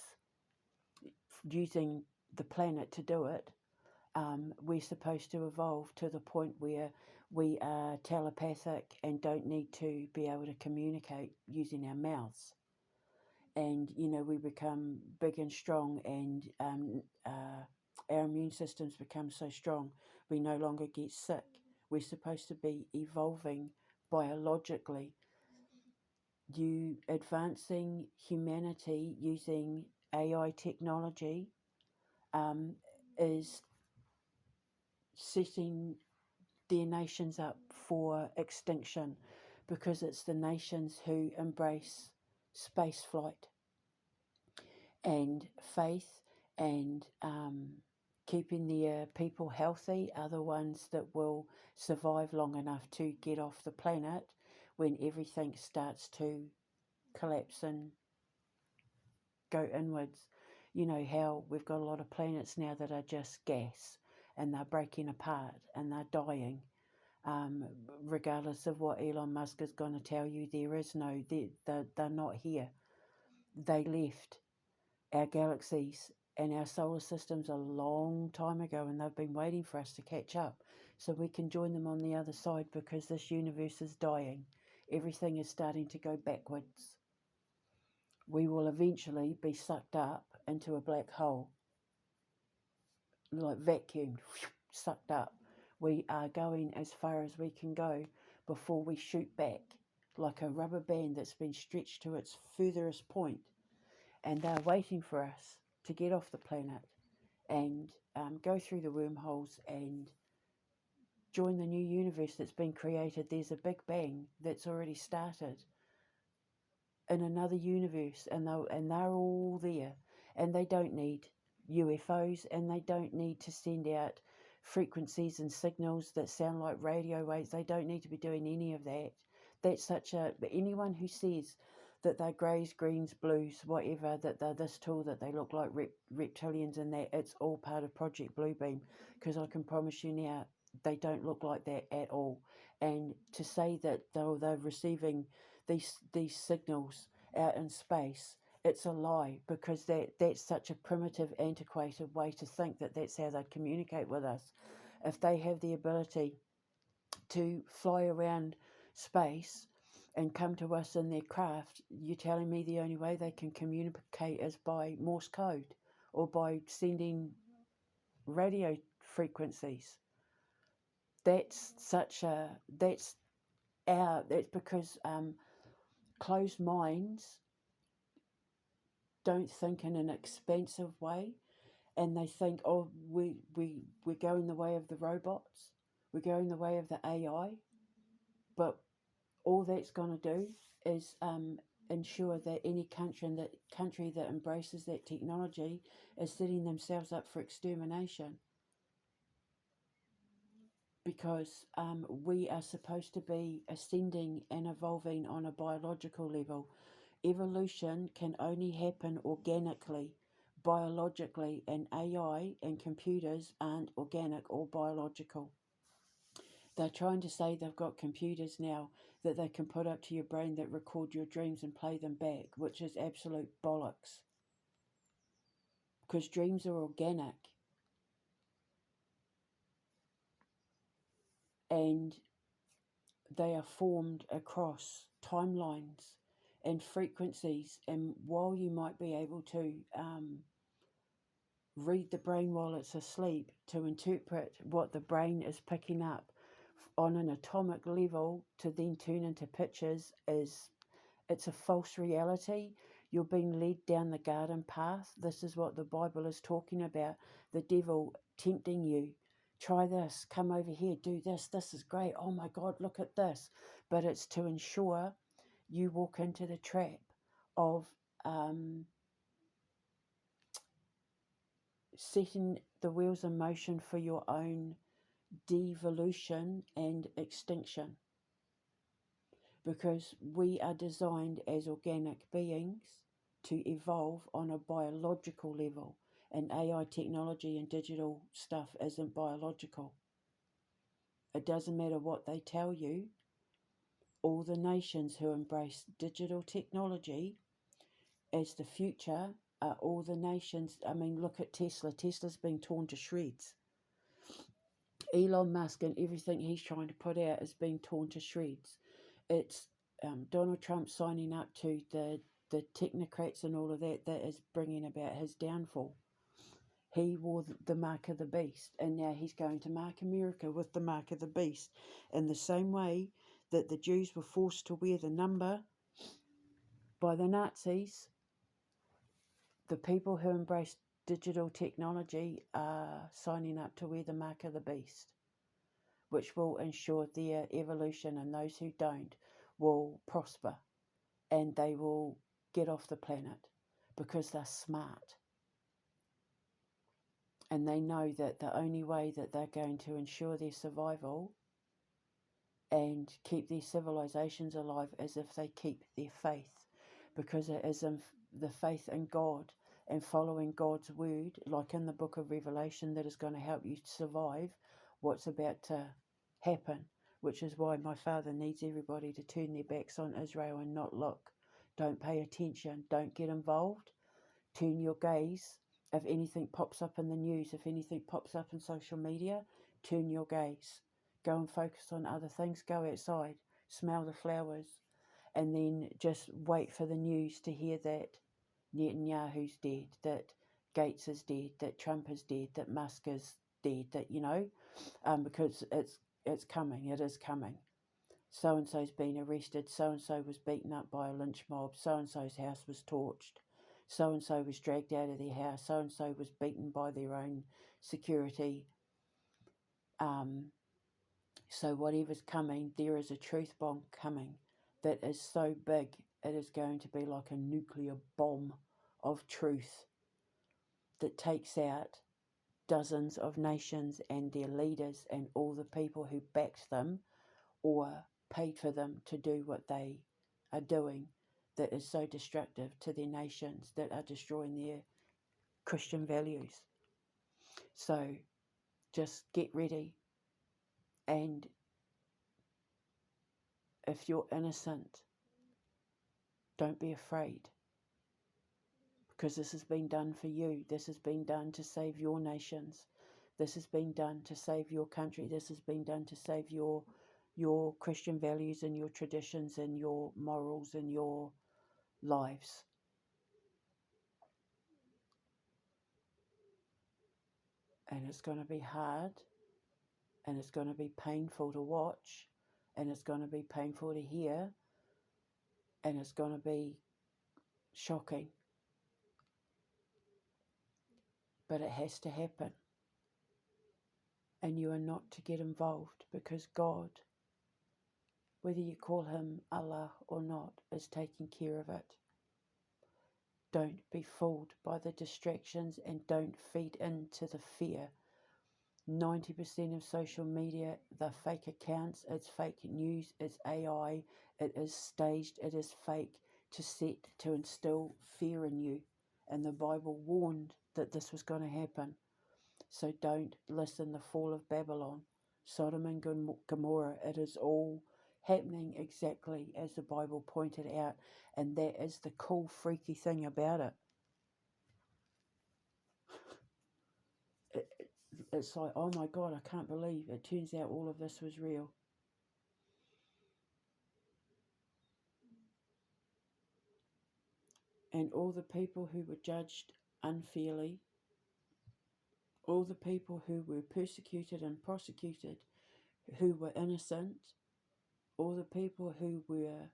using the planet to do it. We're supposed to evolve to the point where we are telepathic and don't need to be able to communicate using our mouths. And, we become big and strong, and our immune systems become so strong we no longer get sick. We're supposed to be evolving biologically. You advancing humanity using AI technology is setting their nations up for extinction, because it's the nations who embrace space flight and faith and keeping their people healthy are the ones that will survive long enough to get off the planet when everything starts to collapse and go inwards. You know how we've got a lot of planets now that are just gas and they're breaking apart and they're dying. Regardless of what Elon Musk is going to tell you, there is no, they're not here. They left our galaxies and our solar systems a long time ago, and they've been waiting for us to catch up so we can join them on the other side, because this universe is dying. Everything is starting to go backwards. We will eventually be sucked up into a black hole, like vacuumed, sucked up. We are going as far as we can go before we shoot back, like a rubber band that's been stretched to its furthest point. And they're waiting for us to get off the planet and go through the wormholes and join the new universe that's been created. There's a big bang that's already started in another universe, and they're all there, and they don't need UFOs, and they don't need to send out frequencies and signals that sound like radio waves. They don't need to be doing any of that. That's such a, anyone who says that they're greys, greens, blues, whatever, that they're this tall, that they look like reptilians and that, it's all part of Project Bluebeam, because I can promise you now, they don't look like that at all. And to say that they're receiving these signals out in space, it's a lie, because that's such a primitive, antiquated way to think that that's how they'd communicate with us. If they have the ability to fly around space and come to us in their craft, you're telling me the only way they can communicate is by Morse code or by sending radio frequencies? That's because closed minds don't think in an expansive way, and they think, oh, we're going the way of the robots, we're going the way of the AI, but all that's going to do is ensure that any country that embraces that technology is setting themselves up for extermination, because we are supposed to be ascending and evolving on a biological level. Evolution can only happen organically, biologically, and AI and computers aren't organic or biological. They're trying to say they've got computers now that they can put up to your brain that record your dreams and play them back, which is absolute bollocks. Because dreams are organic. And they are formed across timelines and frequencies. And while you might be able to read the brain while it's asleep, to interpret what the brain is picking up on an atomic level to then turn into pictures, it's a false reality. You're being led down the garden path. This is what the Bible is talking about. The devil tempting you. Try this, come over here, do this, this is great, oh my God, look at this. But it's to ensure you walk into the trap of setting the wheels in motion for your own devolution and extinction. Because we are designed as organic beings to evolve on a biological level, and AI technology and digital stuff isn't biological. It doesn't matter what they tell you. All the nations who embrace digital technology as the future are all the nations. I mean, look at Tesla. Tesla's been torn to shreds. Elon Musk and everything he's trying to put out is being torn to shreds. It's Donald Trump signing up to the technocrats and all of that is bringing about his downfall. He wore the mark of the beast, and now he's going to mark America with the mark of the beast. In the same way that the Jews were forced to wear the number by the Nazis, the people who embrace digital technology are signing up to wear the mark of the beast, which will ensure their evolution, and those who don't will prosper and they will get off the planet because they're smart. And they know that the only way that they're going to ensure their survival and keep their civilizations alive is if they keep their faith, because it is in the faith in God and following God's word, like in the book of Revelation, that is going to help you survive what's about to happen, which is why my father needs everybody to turn their backs on Israel and not look. Don't pay attention. Don't get involved. Turn your gaze. If anything pops up in the news, if anything pops up in social media, turn your gaze. Go and focus on other things. Go outside. Smell the flowers. And then just wait for the news to hear that Netanyahu's dead, that Gates is dead, that Trump is dead, that Musk is dead, that, because it's coming. It is coming. So-and-so's been arrested, so-and-so was beaten up by a lynch mob, so-and-so's house was torched, so-and-so was dragged out of their house, so-and-so was beaten by their own security. So whatever's coming, there is a truth bomb coming that is so big, it is going to be like a nuclear bomb of truth that takes out dozens of nations and their leaders and all the people who backed them or paid for them to do what they are doing, that is so destructive to their nations, that are destroying their Christian values. So just get ready, and if you're innocent, don't be afraid, because this has been done for you. This has been done to save your nations. This has been done to save your country. This has been done to save your Christian values and your traditions and your morals and your lives. And it's going to be hard, and it's going to be painful to watch, and it's going to be painful to hear, and it's going to be shocking. But it has to happen. And you are not to get involved, because God, whether you call him Allah or not, is taking care of it. Don't be fooled by the distractions, and don't feed into the fear. 90% of social media, the fake accounts, it's fake news, it's AI, it is staged, it is fake to instill fear in you. And the Bible warned that this was going to happen. So don't listen. The fall of Babylon, Sodom and Gomorrah, it is all happening exactly as the Bible pointed out. And that is the cool, freaky thing about it. It's like, oh my God, I can't believe it turns out all of this was real. And all the people who were judged unfairly, all the people who were persecuted and prosecuted, who were innocent, all the people who were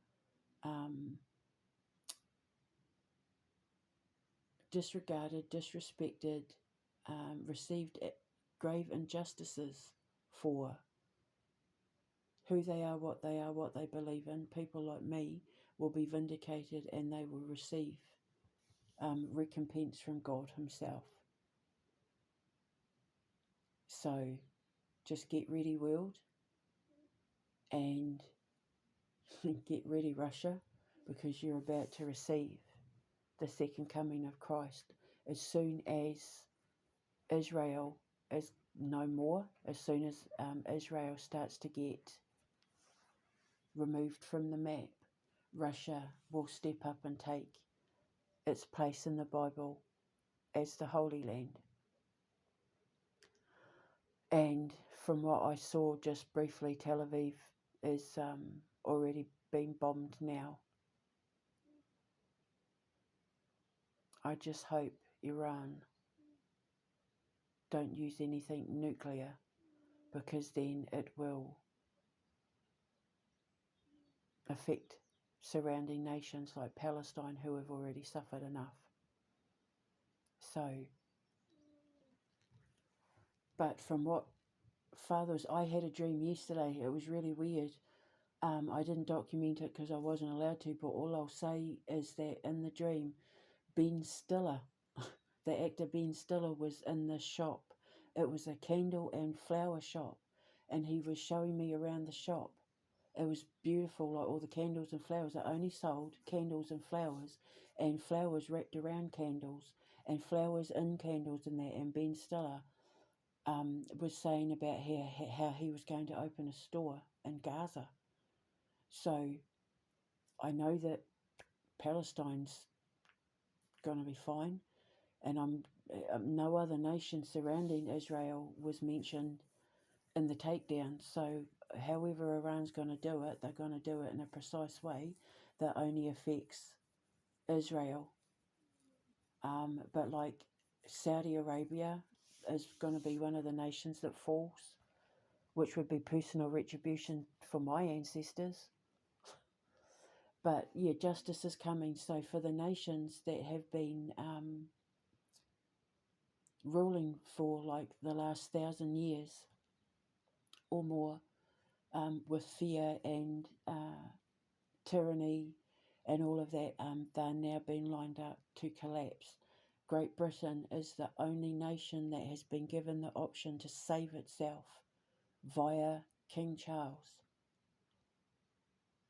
disregarded, disrespected, received grave injustices for who they are, what they believe in. People like me will be vindicated, and they will receive recompense from God himself. So just get ready, world, and get ready, Russia, because you're about to receive the second coming of Christ. As soon as Israel is no more, as soon as Israel starts to get removed from the map, Russia will step up and take its place in the Bible as the Holy Land. And from what I saw just briefly, Tel Aviv is already being bombed now. I just hope Iran don't use anything nuclear, because then it will affect surrounding nations like Palestine, who have already suffered enough. So, but from what fathers, I had a dream yesterday. It was really weird. I didn't document it because I wasn't allowed to, but all I'll say is that in the dream, Ben Stiller, the actor Ben Stiller, was in the shop. It was a candle and flower shop, and he was showing me around the shop. It was beautiful, like all the candles and flowers. They only sold candles and flowers wrapped around candles, and flowers in candles and that. And Ben Stiller was saying about how he was going to open a store in Gaza. So I know that Palestine's going to be fine, and no other nation surrounding Israel was mentioned in the takedown. So however Iran's going to do it, they're going to do it in a precise way that only affects Israel. But like Saudi Arabia is going to be one of the nations that falls, which would be personal retribution for my ancestors. But yeah, justice is coming. So for the nations that have been ruling for like the last 1,000 years or more, with fear and tyranny and all of that, they're now being lined up to collapse. Great Britain is the only nation that has been given the option to save itself via King Charles.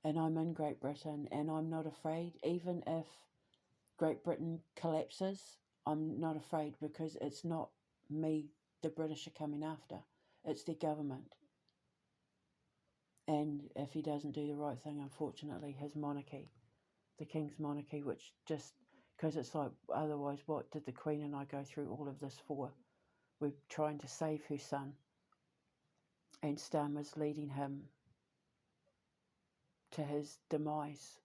and I'm in Great Britain, and I'm not afraid. Even if Great Britain collapses, I'm not afraid, because it's not me the British are coming after. It's their government. And if he doesn't do the right thing, unfortunately, his monarchy, the King's monarchy, which just, because it's like, otherwise, what did the Queen and I go through all of this for? We're trying to save her son, and Starmer's leading him to his demise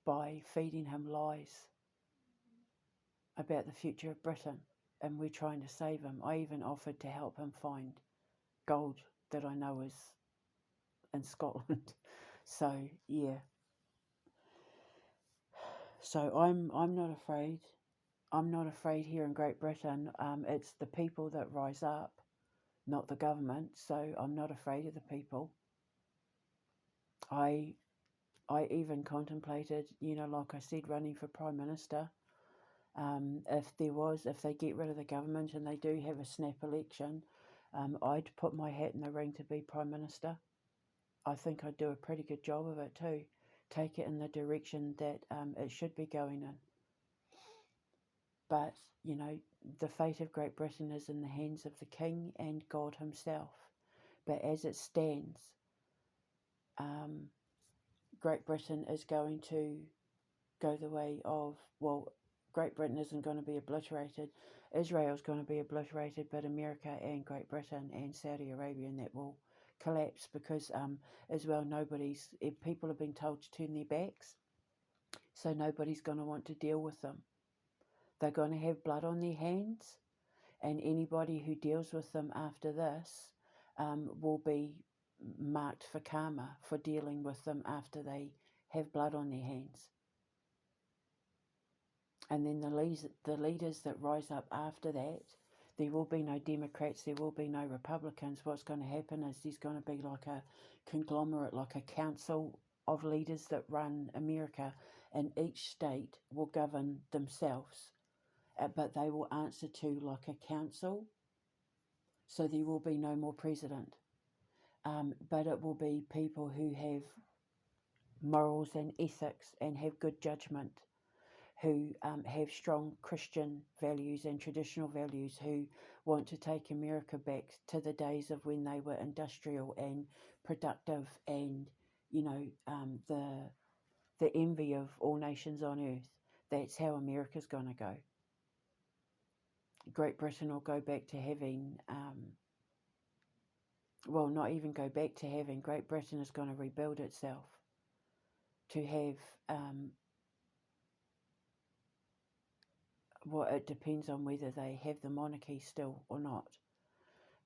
by feeding him lies about the future of Britain, and we're trying to save him. I even offered to help him find gold that I know is in Scotland. So yeah. So I'm not afraid. I'm not afraid here in Great Britain. It's the people that rise up, not the government. So I'm not afraid of the people. I even contemplated, like I said, running for Prime Minister. If they get rid of the government and they do have a snap election, I'd put my hat in the ring to be Prime Minister. I think I'd do a pretty good job of it too. Take it in the direction that it should be going in. But, the fate of Great Britain is in the hands of the King and God himself. But as it stands, Great Britain is going to go the way of, Great Britain isn't going to be obliterated. Israel's going to be obliterated, but America and Great Britain and Saudi Arabia, and that will collapse, because as well, people have been told to turn their backs, so nobody's going to want to deal with them. They're going to have blood on their hands, and anybody who deals with them after this will be marked for karma for dealing with them after they have blood on their hands. And then the leaders that rise up after that, there will be no Democrats, there will be no Republicans. What's going to happen is there's going to be like a conglomerate, like a council of leaders that run America, and each state will govern themselves, but they will answer to like a council. So there will be no more president, but it will be people who have morals and ethics and have good judgment, who have strong Christian values and traditional values, who want to take America back to the days of when they were industrial and productive, and the envy of all nations on earth. That's how America's going to go. Great Britain will go back to having, not even go back to having. Great Britain is going to rebuild itself to have. It depends on whether they have the monarchy still or not,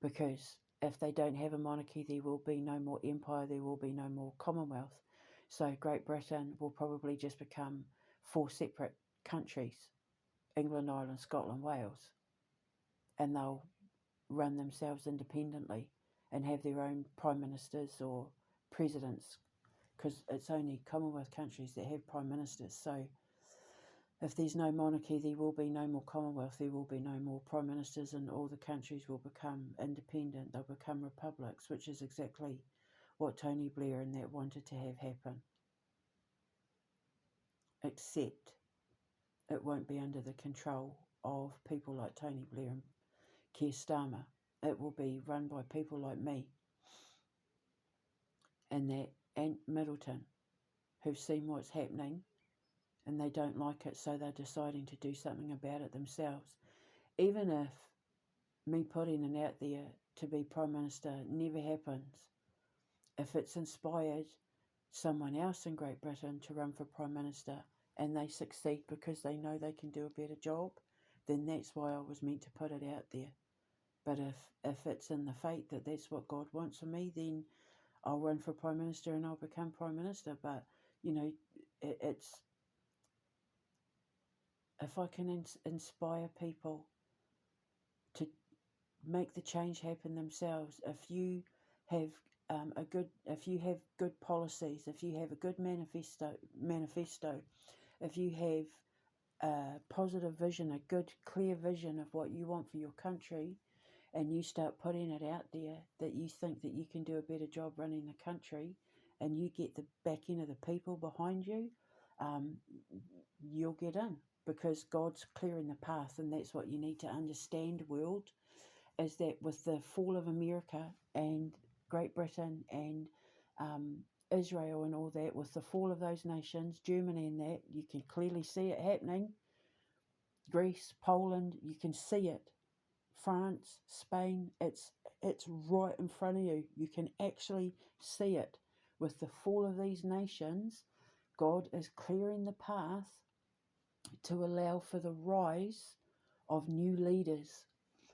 because if they don't have a monarchy, there will be no more empire, there will be no more Commonwealth. So Great Britain will probably just become 4 separate countries: England, Ireland, Scotland, Wales, and they'll run themselves independently and have their own prime ministers or presidents, because it's only Commonwealth countries that have prime ministers. So if there's no monarchy, there will be no more Commonwealth, there will be no more prime ministers, and all the countries will become independent. They'll become republics, which is exactly what Tony Blair and that wanted to have happen. Except it won't be under the control of people like Tony Blair and Keir Starmer. It will be run by people like me and Middleton, who've seen what's happening, and they don't like it, so they're deciding to do something about it themselves. Even if me putting it out there to be Prime Minister never happens, if it's inspired someone else in Great Britain to run for Prime Minister and they succeed because they know they can do a better job, then that's why I was meant to put it out there. But if it's in the fate that that's what God wants for me, then I'll run for Prime Minister and I'll become Prime Minister. But, it's, if I can inspire people to make the change happen themselves, if you have good policies, if you have a good manifesto, if you have a positive vision, a good clear vision of what you want for your country, and you start putting it out there that you think that you can do a better job running the country, and you get the backing of the people behind you, you'll get in, because God's clearing the path. And that's what you need to understand, world, is that with the fall of America and Great Britain and Israel and all that, with the fall of those nations, Germany and that, you can clearly see it happening. Greece, Poland, you can see it. France, Spain, it's right in front of you. You can actually see it. With the fall of these nations, God is clearing the path to allow for the rise of new leaders.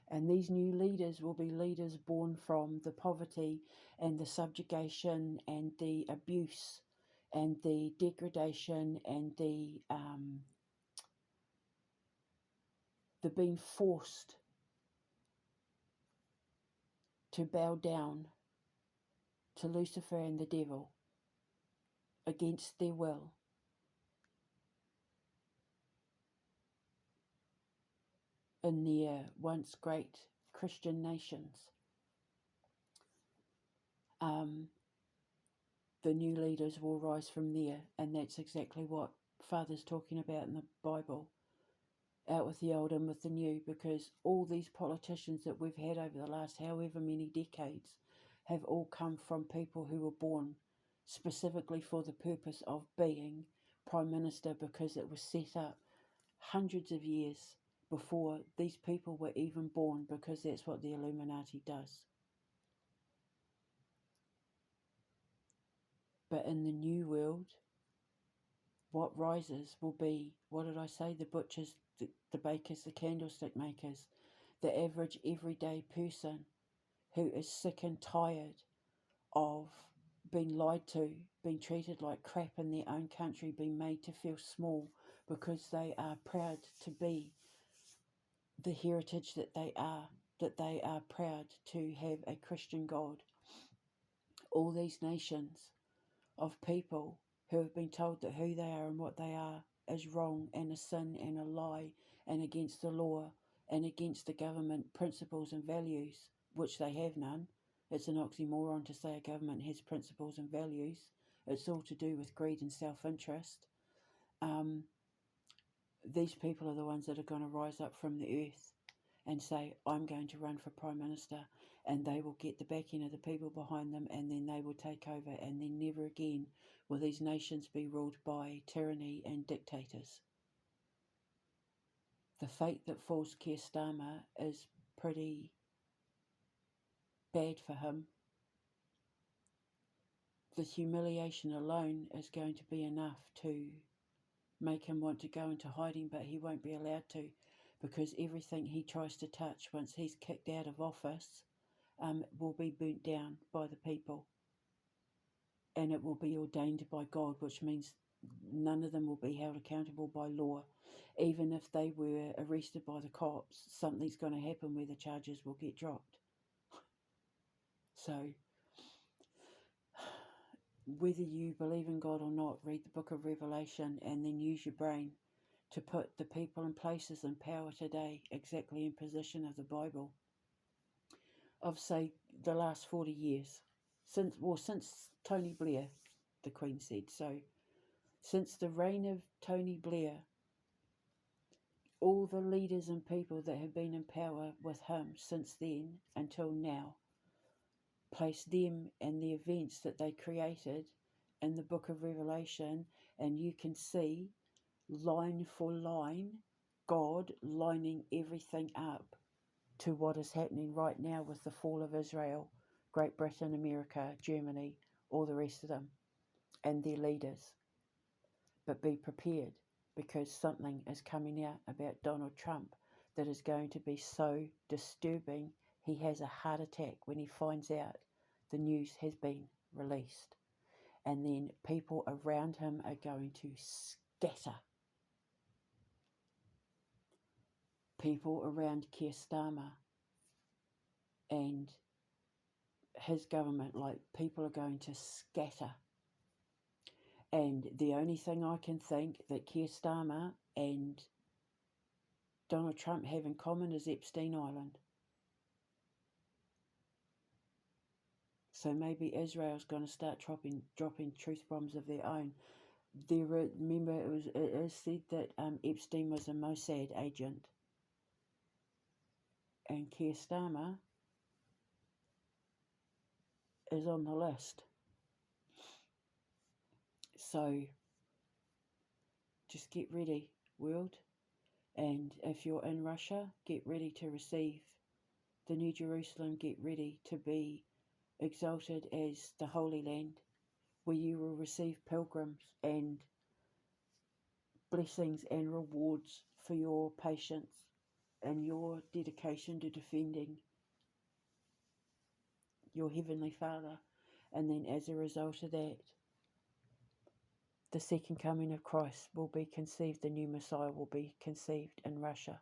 And these new leaders will be leaders born from the poverty and the subjugation and the abuse and the degradation and the being forced to bow down to Lucifer and the devil against their will. In their once great Christian nations. The new leaders will rise from there, and that's exactly what Father's talking about in the Bible. Out with the old and with the new, because all these politicians that we've had over the last however many decades have all come from people who were born specifically for the purpose of being Prime Minister, because it was set up hundreds of years before these people were even born, because that's what the Illuminati does. But in the new world, what rises will be, what did I say, the butchers, the bakers, the candlestick makers, the average everyday person who is sick and tired of being lied to, being treated like crap in their own country, being made to feel small because they are proud to be the heritage that they are proud to have a Christian God. All these nations of people who have been told that who they are and what they are is wrong and a sin and a lie and against the law and against the government principles and values, which they have none. It's an oxymoron to say a government has principles and values. It's all to do with greed and self-interest. These people are the ones that are going to rise up from the earth and say, I'm going to run for Prime Minister, and they will get the backing of the people behind them, and then they will take over, and then never again will these nations be ruled by tyranny and dictators. The fate that falls Keir Starmer is pretty bad for him. The humiliation alone is going to be enough to make him want to go into hiding, but he won't be allowed to, because everything he tries to touch once he's kicked out of office will be burnt down by the people, and it will be ordained by God, which means none of them will be held accountable by law. Even if they were arrested by the cops, something's going to happen where the charges will get dropped. So whether you believe in God or not, read the book of Revelation and then use your brain to put the people and places in power today exactly in position of the Bible of, say, the last 40 years. Since Tony Blair, the Queen said. So since the reign of Tony Blair, all the leaders and people that have been in power with him since then until now, place them and the events that they created in the book of Revelation, and you can see line for line God lining everything up to what is happening right now with the fall of Israel, Great Britain, America, Germany, all the rest of them and their leaders. But be prepared, because something is coming out about Donald Trump that is going to be so disturbing. He has a heart attack when he finds out the news has been released. And then people around him are going to scatter. People around Keir Starmer and his government, like, people are going to scatter. And the only thing I can think that Keir Starmer and Donald Trump have in common is Epstein Island. So maybe Israel's going to start dropping truth bombs of their own. Remember, it is said that Epstein was a Mossad agent, and Keir Starmer is on the list. So just get ready, world. And if you're in Russia, get ready to receive the New Jerusalem. Get ready to be exalted as the Holy Land, where you will receive pilgrims and blessings and rewards for your patience and your dedication to defending your Heavenly Father. And then as a result of that, the second coming of Christ will be conceived, the new Messiah will be conceived in Russia.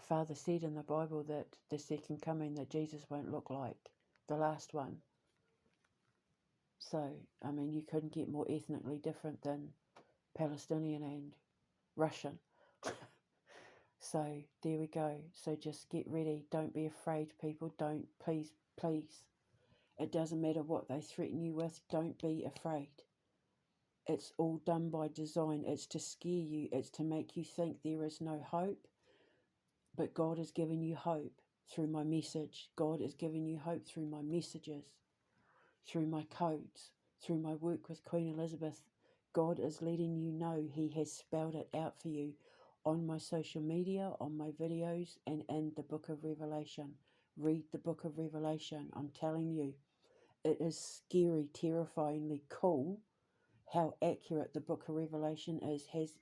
Father said in the Bible that the second coming, that Jesus won't look like the last one. So, I mean, you couldn't get more ethnically different than Palestinian and Russian. So, there we go. So just get ready. Don't be afraid, people. Don't, please, please. It doesn't matter what they threaten you with. Don't be afraid. It's all done by design. It's to scare you. It's to make you think there is no hope. But God has given you hope through my message. God has given you hope through my messages, through my codes, through my work with Queen Elizabeth. God is letting you know He has spelled it out for you on my social media, on my videos, and in the book of Revelation. Read the book of Revelation. I'm telling you, it is scary, terrifyingly cool how accurate the book of Revelation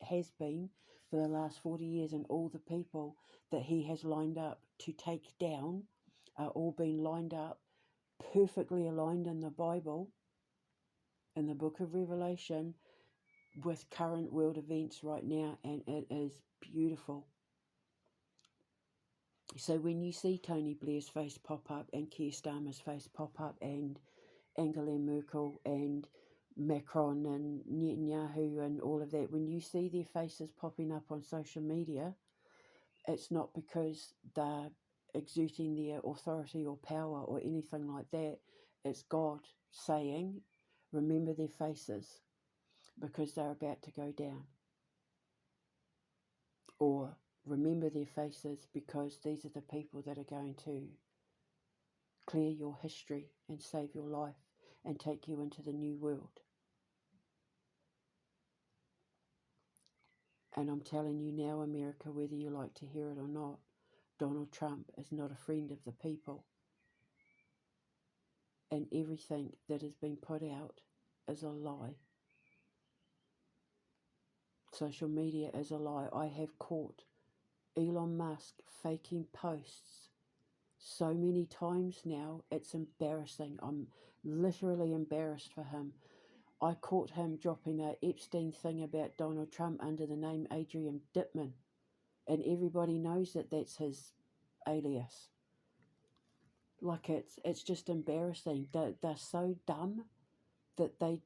has been for the last 40 years, and all the people that He has lined up to take down are all being lined up, perfectly aligned in the Bible, in the book of Revelation, with current world events right now, and it is beautiful. So when you see Tony Blair's face pop up and Keir Starmer's face pop up and Angela Merkel and Macron and Netanyahu and all of that, when you see their faces popping up on social media, it's not because they're exerting their authority or power or anything like that. It's God saying, remember their faces because they're about to go down. Or remember their faces because these are the people that are going to clear your history and save your life and take you into the new world. And I'm telling you now, America, whether you like to hear it or not, Donald Trump is not a friend of the people. And everything that has been put out is a lie. Social media is a lie. I have caught Elon Musk faking posts so many times now, it's embarrassing. I'm literally embarrassed for him. I caught him dropping a Epstein thing about Donald Trump under the name Adrian Dittman, and everybody knows that that's his alias. Like, it's just embarrassing. They're so dumb that they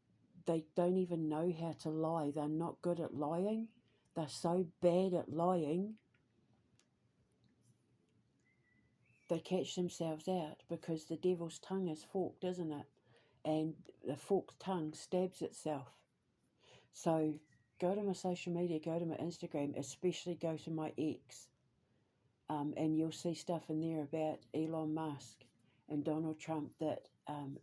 don't even know how to lie. They're not good at lying. They're so bad at lying. They catch themselves out because the devil's tongue is forked, isn't it? And the forked tongue stabs itself. So go to my social media, go to my Instagram, especially go to my X, and you'll see stuff in there about Elon Musk and Donald Trump that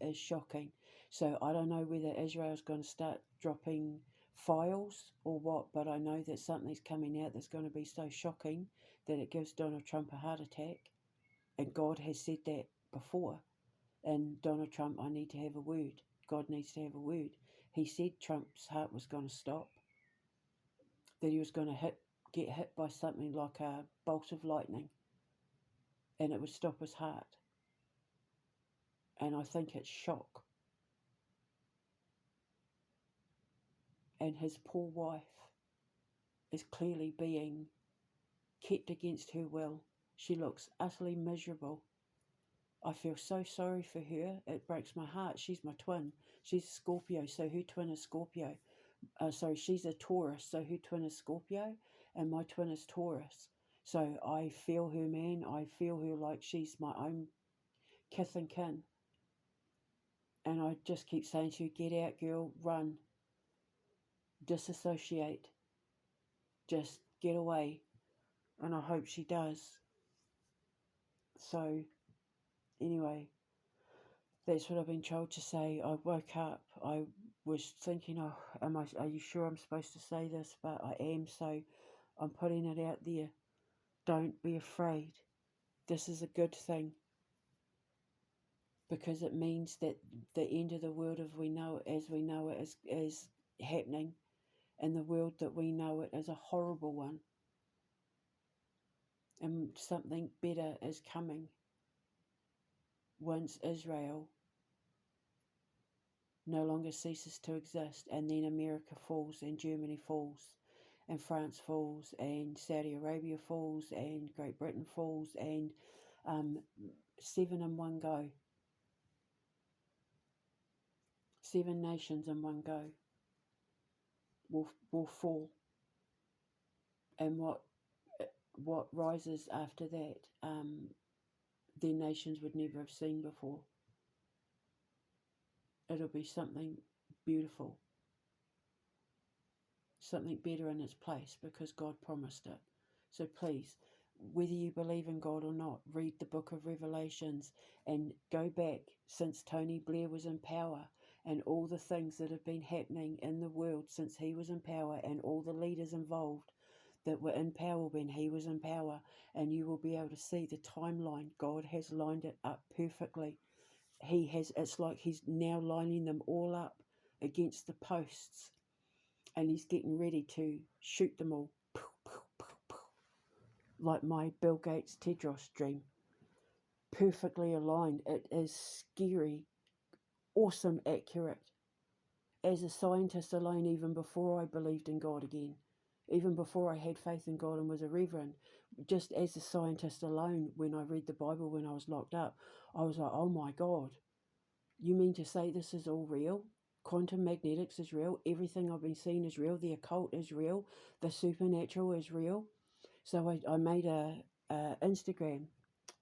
is shocking. So I don't know whether Israel's going to start dropping files or what, but I know that something's coming out that's going to be so shocking that it gives Donald Trump a heart attack. And God has said that before. And Donald Trump, I need to have a word. God needs to have a word. He said Trump's heart was going to stop, that he was going to get hit by something like a bolt of lightning, and it would stop his heart. And I think it's shock. And his poor wife is clearly being kept against her will. She looks utterly miserable. I feel so sorry for her. It breaks my heart. She's my twin. She's a Scorpio, so her twin is Scorpio. She's a Taurus, so her twin is Scorpio, and my twin is Taurus. So I feel her, man. I feel her like she's my own kith and kin. And I just keep saying to her, get out, girl, run, disassociate, just get away. And I hope she does. So, anyway, that's what I've been told to say. I woke up, I was thinking, oh, are you sure I'm supposed to say this? But I am, so I'm putting it out there. Don't be afraid. This is a good thing, because it means that the end of the world as we know it is happening, and the world that we know it is a horrible one, and something better is coming once Israel no longer ceases to exist, and then America falls, and Germany falls, and France falls, and Saudi Arabia falls, and Great Britain falls, and 7 in one go. 7 nations in one go will fall. And what rises after that, their nations would never have seen before. It'll be something beautiful, something better in its place, because God promised it. So please, whether you believe in God or not, read the book of Revelations and go back since Tony Blair was in power, and all the things that have been happening in the world since he was in power, and all the leaders involved that were in power when he was in power, and you will be able to see the timeline. God has lined it up perfectly. It's like he's now lining them all up against the posts, and he's getting ready to shoot them all. Like my Bill Gates Tedros dream. Perfectly aligned. It is scary, awesome, accurate. As a scientist alone, even before I believed in God again, even before I had faith in God and was a reverend, just as a scientist alone, when I read the Bible when I was locked up, I was like, oh my God, you mean to say this is all real? Quantum magnetics is real. Everything I've been seeing is real. The occult is real. The supernatural is real. So I made a Instagram,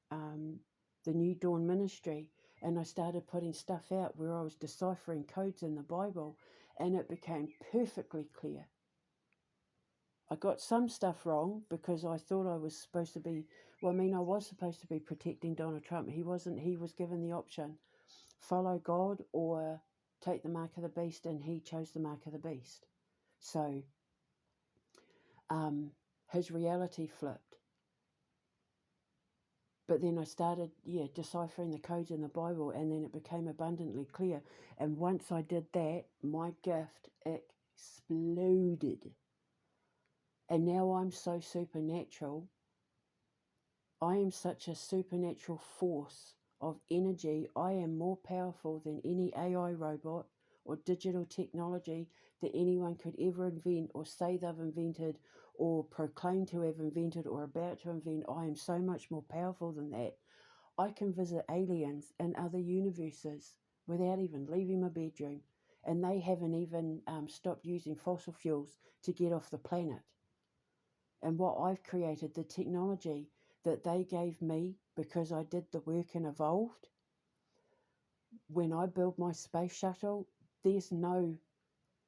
the New Dawn Ministry, and I started putting stuff out where I was deciphering codes in the Bible, and it became perfectly clear. I got some stuff wrong because I thought I was supposed to be, I was supposed to be protecting Donald Trump. He wasn't. He was given the option, follow God or take the mark of the beast, and he chose the mark of the beast. So his reality flipped. But then I started, deciphering the codes in the Bible, and then it became abundantly clear. And once I did that, my gift exploded. And now I'm so supernatural. I am such a supernatural force of energy. I am more powerful than any AI robot or digital technology that anyone could ever invent or say they've invented or proclaim to have invented or about to invent. I am so much more powerful than that. I can visit aliens in other universes without even leaving my bedroom, and they haven't even stopped using fossil fuels to get off the planet. And what I've created, the technology that they gave me because I did the work and evolved. When I build my space shuttle, there's no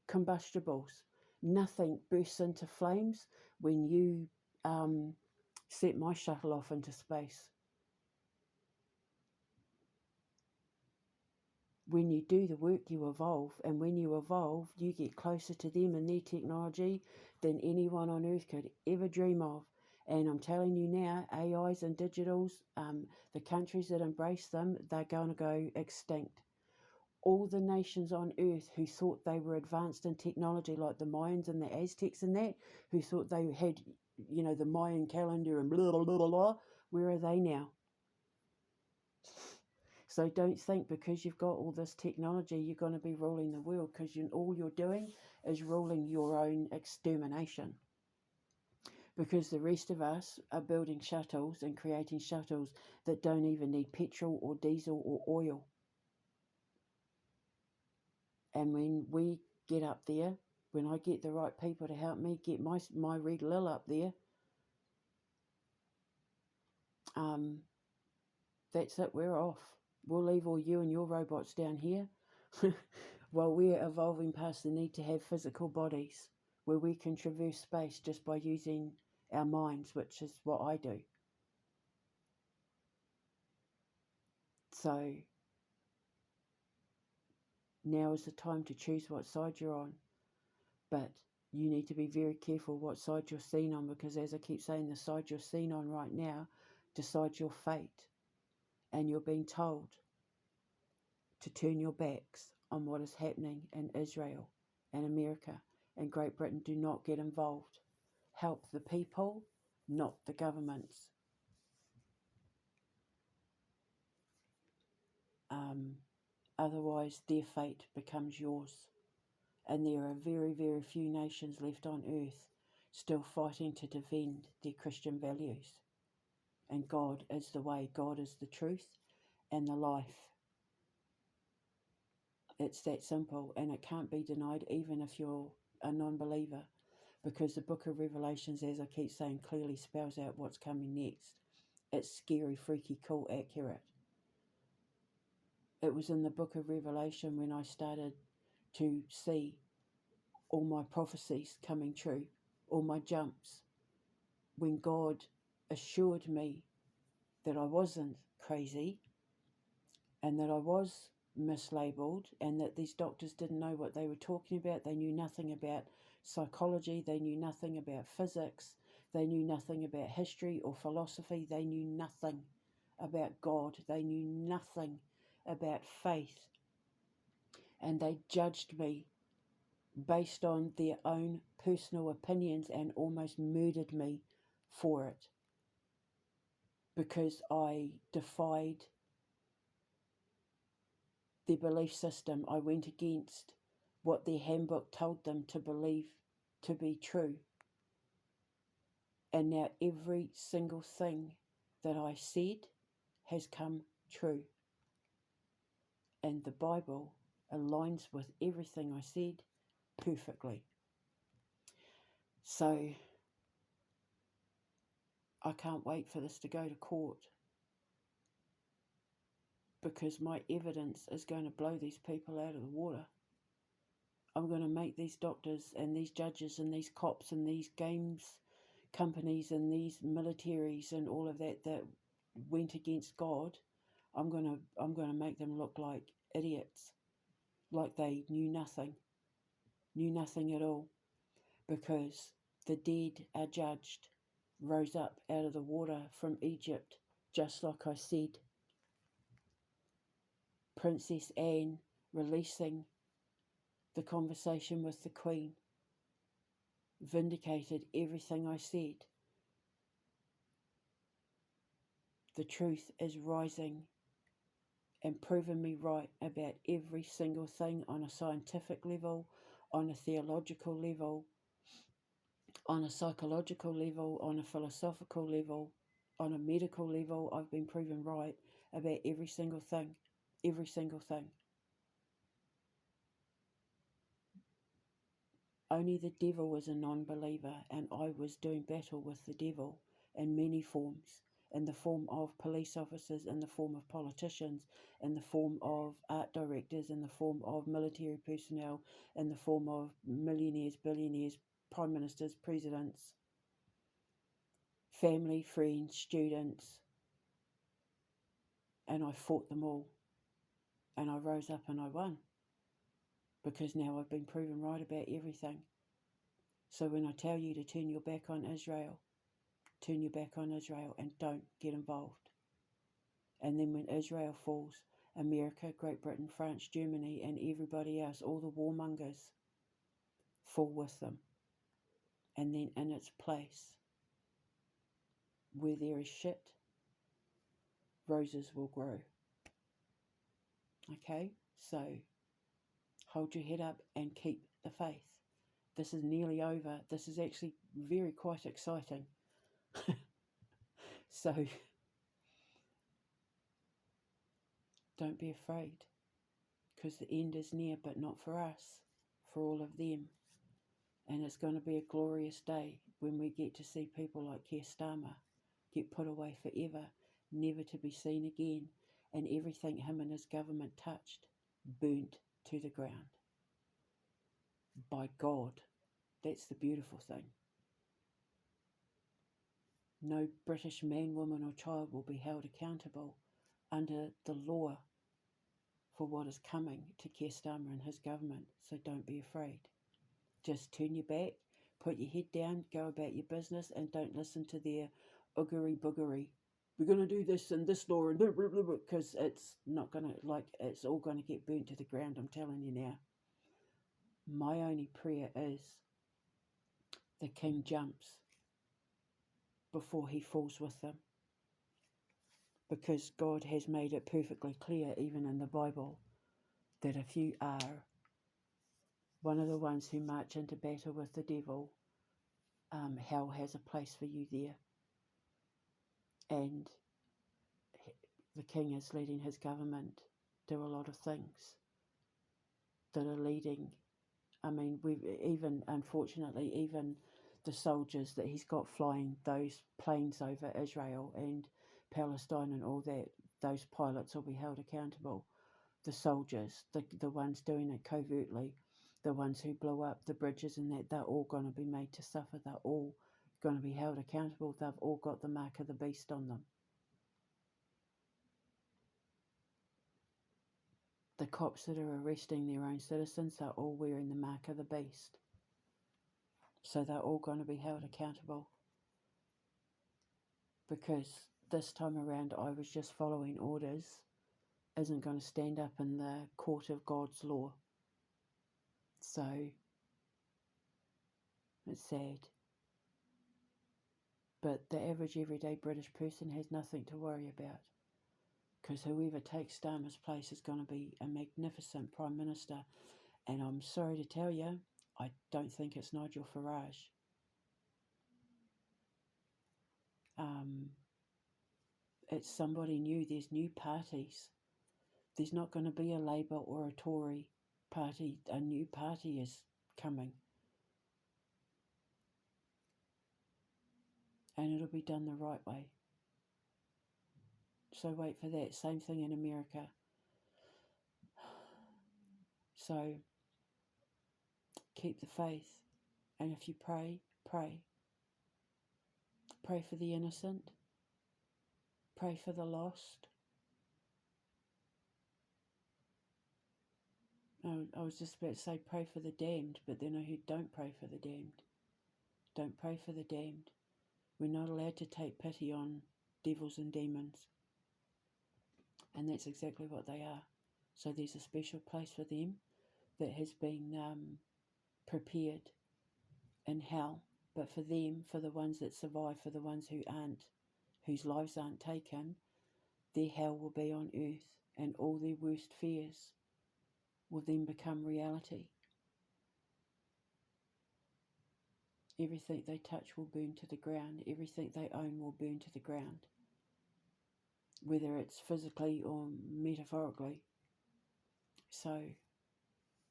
combustibles. Nothing bursts into flames when you set my shuttle off into space. When you do the work, you evolve, and when you evolve, you get closer to them and their technology than anyone on earth could ever dream of. And I'm telling you now, AIs and digitals, the countries that embrace them, they're going to go extinct. All the nations on earth who thought they were advanced in technology, like the Mayans and the Aztecs and that, who thought they had, the Mayan calendar and blah, blah, blah, blah, blah, where are they now? So don't think because you've got all this technology, you're going to be ruling the world, because all you're doing is ruling your own extermination. Because the rest of us are building shuttles and creating shuttles that don't even need petrol or diesel or oil. And when we get up there, when I get the right people to help me get my red lil up there, that's it, we're off. We'll leave all you and your robots down here while we're evolving past the need to have physical bodies where we can traverse space just by using our minds, which is what I do. So now is the time to choose what side you're on. But you need to be very careful what side you're seen on, because as I keep saying, the side you're seen on right now decides your fate. And you're being told to turn your backs on what is happening in Israel and America and Great Britain. Do not get involved. Help the people, not the governments. Otherwise, their fate becomes yours. And there are very, very few nations left on earth still fighting to defend their Christian values. And God is the way, God is the truth and the life. It's that simple, and it can't be denied even if you're a non-believer, because the book of Revelations, as I keep saying, clearly spells out what's coming next. It's scary, freaky, cool, accurate. It was in the book of Revelation when I started to see all my prophecies coming true, all my jumps, when God assured me that I wasn't crazy and that I was mislabeled, and that these doctors didn't know what they were talking about. They knew nothing about psychology. They knew nothing about physics. They knew nothing about history or philosophy. They knew nothing about God. They knew nothing about faith. And they judged me based on their own personal opinions and almost murdered me for it, because I defied their belief system. I went against what their handbook told them to believe to be true. And now every single thing that I said has come true. And the Bible aligns with everything I said perfectly. So I can't wait for this to go to court, because my evidence is going to blow these people out of the water. I'm going to make these doctors and these judges and these cops and these games companies and these militaries and all of that went against God. I'm going to make them look like idiots, like they knew nothing at all, because the dead are judged, rose up out of the water from Egypt, just like I said. Princess Anne releasing the conversation with the Queen vindicated everything I said. The truth is rising and proving me right about every single thing, on a scientific level, on a theological level, on a psychological level, on a philosophical level, on a medical level. I've been proven right about every single thing. Every single thing. Only the devil was a non-believer, and I was doing battle with the devil in many forms, in the form of police officers, in the form of politicians, in the form of art directors, in the form of military personnel, in the form of millionaires, billionaires, prime ministers, presidents, family, friends, students, and I fought them all, and I rose up and I won, because now I've been proven right about everything. So when I tell you to turn your back on Israel, turn your back on Israel and don't get involved. And then when Israel falls, America, Great Britain, France, Germany, and everybody else, all the warmongers, fall with them. And then in its place, where there is shit, roses will grow. Okay, so hold your head up and keep the faith. This is nearly over. This is actually quite exciting. So don't be afraid, because the end is near, but not for us, for all of them. And it's going to be a glorious day when we get to see people like Keir Starmer get put away forever, never to be seen again. and everything him and his government touched burnt to the ground. By God. That's the beautiful thing. No British man, woman or child will be held accountable under the law for what is coming to Keir Starmer and his government, so don't be afraid. Just turn your back, put your head down, go about your business, and don't listen to their oogery boogery. We're going to do this and this law and blah, blah, blah, blah, because it's not going to, it's all going to get burnt to the ground, I'm telling you now. My only prayer is the king jumps before he falls with them. Because God has made it perfectly clear, even in the Bible, that if you are one of the ones who march into battle with the devil, hell has a place for you there. And the king is letting his government do a lot of things that are leading. I mean, unfortunately, even the soldiers that he's got flying those planes over Israel and Palestine and all that, those pilots will be held accountable. The soldiers, the ones doing it covertly, the ones who blew up the bridges and that, they're all going to be made to suffer. They're all going to be held accountable. They've all got the mark of the beast on them. The cops that are arresting their own citizens are all wearing the mark of the beast. So they're all going to be held accountable. Because this time around I was just following orders isn't going to stand up in the court of God's law. So it's sad. But the average everyday British person has nothing to worry about. Because whoever takes Starmer's place is going to be a magnificent Prime Minister. And I'm sorry to tell you, I don't think it's Nigel Farage. It's somebody new. There's new parties. There's not going to be a Labour or a Tory party. A new party is coming. And it'll be done the right way. So wait for that. Same thing in America. So keep the faith. And if you pray, pray. Pray for the innocent. Pray for the lost. I was just about to say pray for the damned, but then I heard don't pray for the damned. Don't pray for the damned. We're not allowed to take pity on devils and demons. And that's exactly what they are. So there's a special place for them that has been prepared in hell. But for them, for the ones that survive, for the ones who aren't, whose lives aren't taken, their hell will be on earth, and all their worst fears will then become reality. Everything they touch will burn to the ground. Everything they own will burn to the ground. Whether it's physically or metaphorically. So,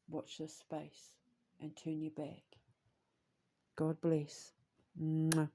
watch this space and turn your back. God bless. Mwah.